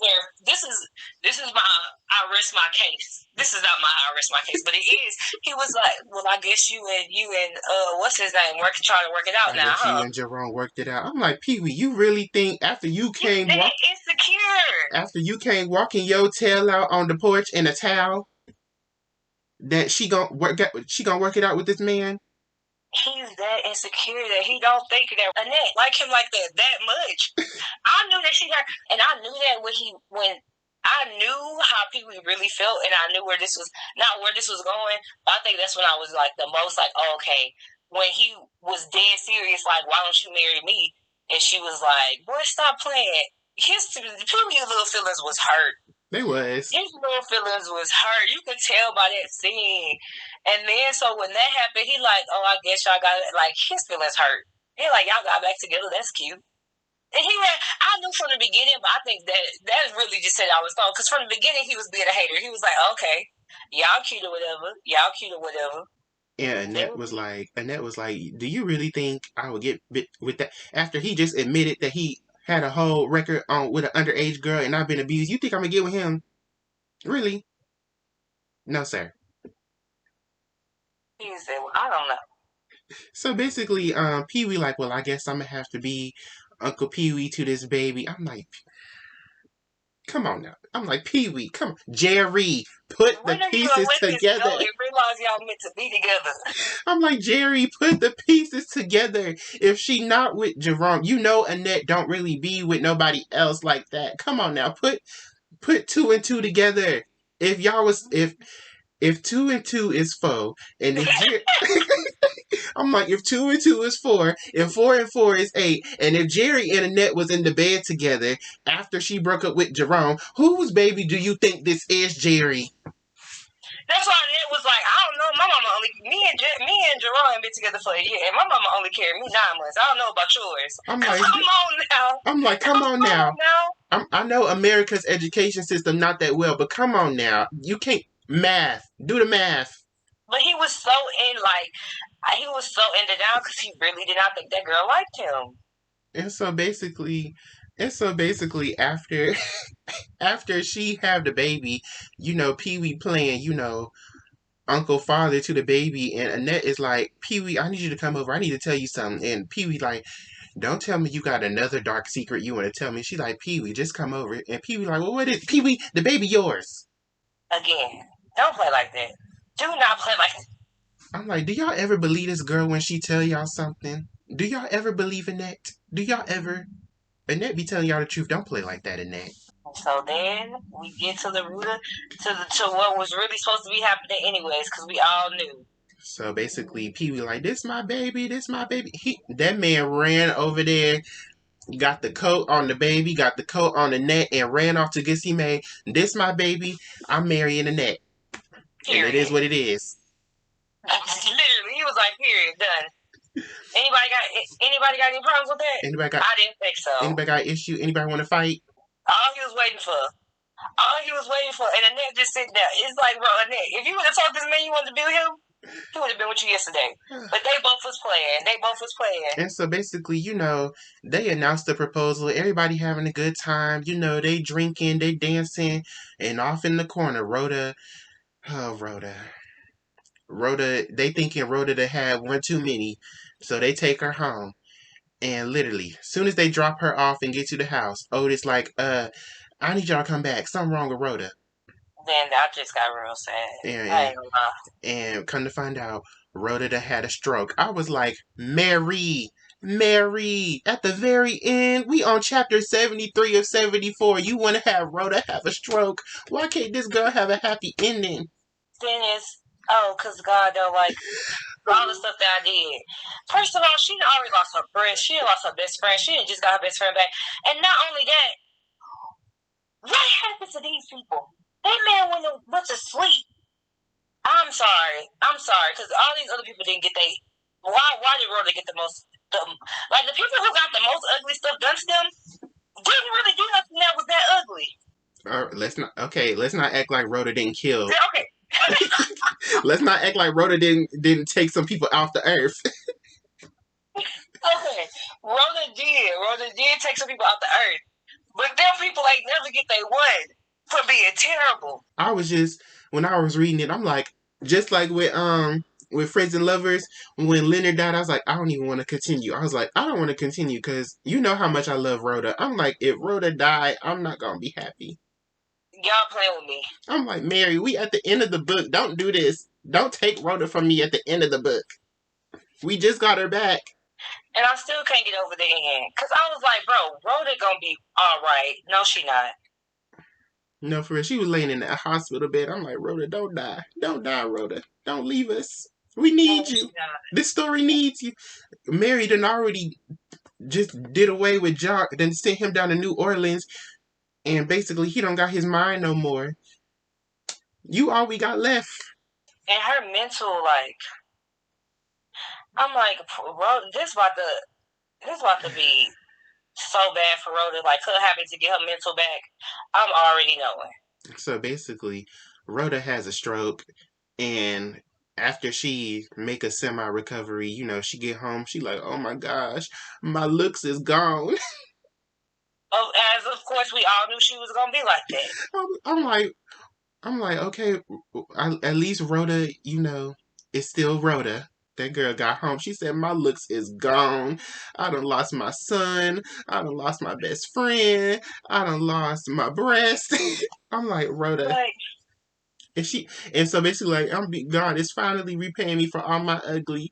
my I rest my case. This is not my I rest my case, but it is. He was like, well, I guess you and what's his name trying to work it out I now, guess you huh? and Jerome worked it out. I'm like, Pee Wee, you really think after you came Insecure. walking your tail out on the porch in a towel that she gonna work it out with this man? He's that insecure that he don't think that Annette like him like that much. I knew that she had, and I knew that when I knew how people really felt, and I knew where this was not where this was going. But I think that's when I was like the most like, oh, okay, when he was dead serious, like, why don't you marry me? And she was like, boy, stop playing. His little feelings was hurt. They was. His little feelings was hurt. You could tell by that scene. And then so when that happened, he like, oh, I guess y'all got like his feelings hurt. He like, y'all got back together. That's cute. And I knew from the beginning, but I think that really just said I was wrong. Because from the beginning, he was being a hater. He was like, okay, y'all cute or whatever. Y'all cute or whatever. And Annette was like, do you really think I would get bit with that? After he just admitted that he had a whole record on with an underage girl and I've been abused, you think I'm gonna get with him? Really? No, sir. He said, well, I don't know. So basically, Pee Wee like, well, I guess I'm gonna have to be Uncle Pee Wee to this baby. I'm like, come on now. I'm like, Pee Wee, come on. Jerry, put the When are you gonna pieces let this go together. and realize y'all meant to be together? I'm like, Jerry, put the pieces together. If she not with Jerome, you know Annette don't really be with nobody else like that. Come on now, put two and two together. If y'all was if two and two is four, and if Jerry, I'm like, if two and two is four, and four and four is eight, and if Jerry and Annette was in the bed together after she broke up with Jerome, whose baby do you think this is, Jerry? That's why Annette was like, I don't know. My mama only me and Jerome been together for a year, and my mama only carried me 9 months. I don't know about yours. I'm like, Come on now. I'm like, come on now. I know America's education system not that well, but come on now. You can't math. Do the math. But he was so he was so in the down because he really did not think that girl liked him. And so basically, after after she have the baby, you know, Pee Wee playing, you know, Uncle Father to the baby, and Annette is like, Pee Wee, I need you to come over. I need to tell you something. And Pee Wee like, don't tell me you got another dark secret you want to tell me. She's like, Pee Wee, just come over. And Pee Wee like, well, what is Pee Wee? The baby yours. Again, don't play like that. Do not play like that. I'm like, do y'all ever believe this girl when she tell y'all something? Do y'all ever believe Annette? Do y'all ever? Annette be telling y'all the truth. Don't play like that, Annette. So then we get to the root of, to what was really supposed to be happening anyways, because we all knew. So basically, Pee Wee like, this my baby, this my baby. That man ran over there, got the coat on the baby, got the coat on the neck, and ran off to get see May. This my baby, I'm marrying Annette. And it is what it is. Literally, he was like, period, done. Anybody got any problems with that? I didn't think so. Anybody got an issue? Anybody want to fight? All he was waiting for, and Annette just sitting there. It's like, bro, Annette, if you would have told this man you wanted to be with him, he would have been with you yesterday. But they both was playing. And so basically, you know, they announced the proposal. Everybody having a good time. You know, they drinking, they dancing, and off in the corner, Rhoda, they thinking Rhoda to have one too many, so they take her home. And literally, as soon as they drop her off and get to the house, Otis like, I need y'all to come back. Something wrong with Rhoda. Then I just got real sad. I ain't gonna lie. And come to find out, Rhoda had a stroke. I was like, Mary, at the very end, we on chapter 73 of 74. You want to have Rhoda have a stroke. Why can't this girl have a happy ending? Then it's, because God don't like all the stuff that I did. First of all, she already lost her friend. She lost her best friend. She just got her best friend back. And not only that, what happened to these people? That man went to sleep. I'm sorry, because all these other people didn't get they. Why did Rhoda get the most? Like the people who got the most ugly stuff done to them didn't really do nothing that was that ugly. Let's not act like Rhoda didn't kill. Okay. Let's not act like Rhoda didn't take some people off the earth. Okay, Rhoda did take some people off the earth, but them people ain't never get they one for being terrible. When I was reading it, I'm like, just like with Friends and Lovers, when Leonard died, I was like, I don't even want to continue. I was like, I don't want to continue because you know how much I love Rhoda. I'm like, if Rhoda died, I'm not gonna be happy. Y'all playing with me. I'm like, Mary, we at the end of the book. Don't do this. Don't take Rhoda from me at the end of the book. We just got her back. And I still can't get over the end. Because I was like, bro, Rhoda gonna be alright. No, she not. No, for real. She was laying in that hospital bed. I'm like, Rhoda, don't die. Don't die, Rhoda. Don't leave us. We need you. This story needs you. Mary done already just did away with Jock, then sent him down to New Orleans, and basically he don't got his mind no more. You all we got left. And her mental, like, I'm like, Rhoda, this about to be so bad for Rhoda. Like, her having to get her mental back, I'm already knowing. So basically, Rhoda has a stroke, and after she make a semi-recovery, you know, she get home, she like, oh my gosh, my looks is gone. As of course we all knew she was gonna be like that. I'm like, okay, at least Rhoda, you know, is still Rhoda. That girl got home. She said, my looks is gone. I done lost my son. I done lost my best friend. I done lost my breast. I'm like, Rhoda. Like, And so basically like God is finally repaying me for all my ugly.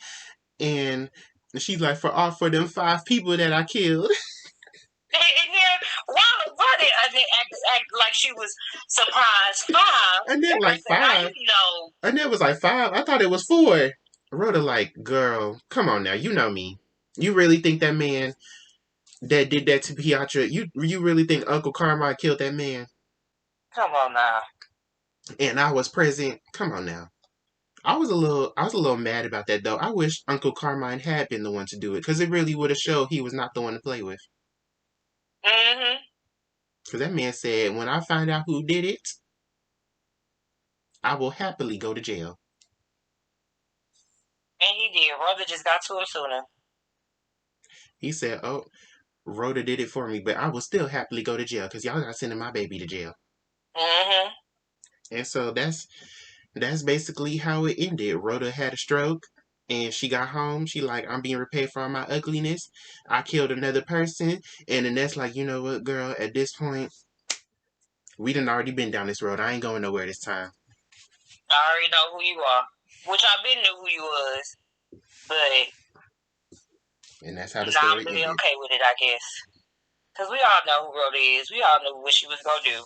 And she's like, for them 5 people that I killed. and then why did I act like she was surprised? 5. And then That girl like said, now 5. you know. And it was like 5. I thought it was 4. Rhoda like, girl, come on now, you know me. You really think that man that did that to Piatra, you really think Uncle Carmine killed that man? Come on now. And I was present. Come on now. I was a little mad about that though. I wish Uncle Carmine had been the one to do it because it really would have showed he was not the one to play with. Mm-hmm. Because that man said, when I find out who did it, I will happily go to jail. And he did. Rhoda just got to him sooner. He said, oh, Rhoda did it for me, but I will still happily go to jail because y'all not sending my baby to jail. Mm-hmm. And so that's basically how it ended. Rhoda had a stroke and she got home. She like, I'm being repaid for all my ugliness. I killed another person. And then that's like, you know what, girl, at this point, we done already been down this road. I ain't going nowhere this time. I already know who you are. Which I been knew who you was. But And that's how the now story I'm really ended. okay with it, I guess. Because we all know who Rhoda is. We all knew what she was going to do.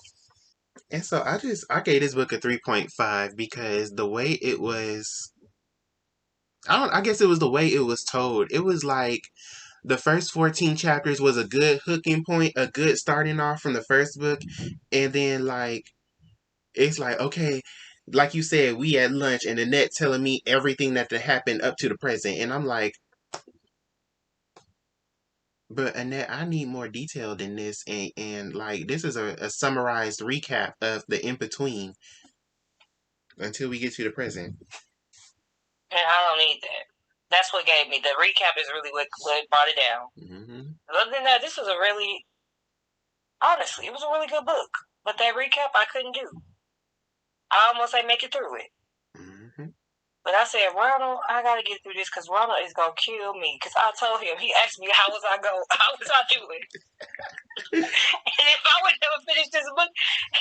And so I gave this book a 3.5 because the way it was, I guess it was the way it was told. It was like the first 14 chapters was a good hooking point, a good starting off from the first book. And then like it's like, okay, like you said, we at lunch and Annette telling me everything that happened up to the present. And I'm like, but Annette, I need more detail than this. And like, this is a summarized recap of the in between until we get to the present. And I don't need that. That's what gave me. The recap is really what brought it down. Mm-hmm. Other than that, this was a really, honestly, it was a really good book. But that recap, I couldn't do. I almost ain't make it through it. Mm-hmm. But I said, Ronald, I gotta get through this because Ronald is gonna kill me. Because I told him, he asked me how was I doing, and if I would never finish this book,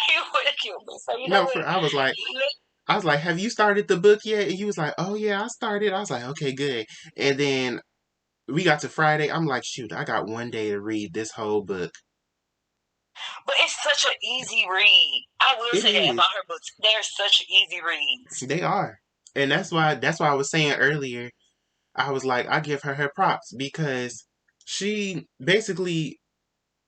he would have killed me. So you know No, what? I was like, have you started the book yet? And he was like, oh yeah, I started. I was like, okay, good. And then we got to Friday. I'm like, shoot, I got one day to read this whole book. But it's such an easy read. I will It say that is. about her books. They're such easy reads. They are. And that's why I was saying earlier, I was like, I give her props because she basically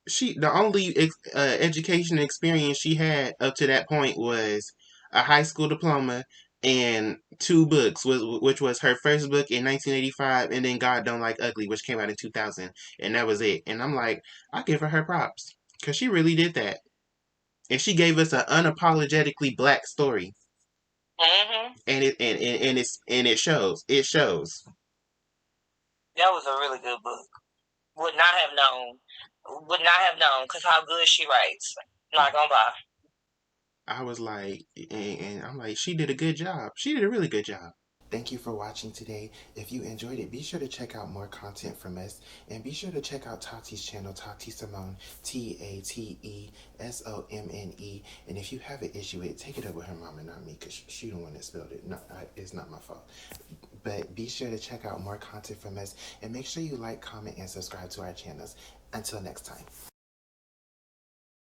the only education experience she had up to that point was a high school diploma and 2 books, which was her first book in 1985 and then God Don't Like Ugly, which came out in 2000, and that was it. And I'm like, I give her props because she really did that, and she gave us an unapologetically black story, Mm-hmm. and it shows. It shows. That was a really good book. Would not have known. Would not have known because how good she writes. Not gonna lie. I was like, and I'm like, she did a good job. She did a really good job. Thank you for watching today. If you enjoyed it, be sure to check out more content from us. And be sure to check out Tati's channel, Tati Simone, TateSomne. And if you have an issue with it, take it up with her mom and not me, because she the one that spelled it. No, it's not my fault. But be sure to check out more content from us. And make sure you like, comment, and subscribe to our channels. Until next time.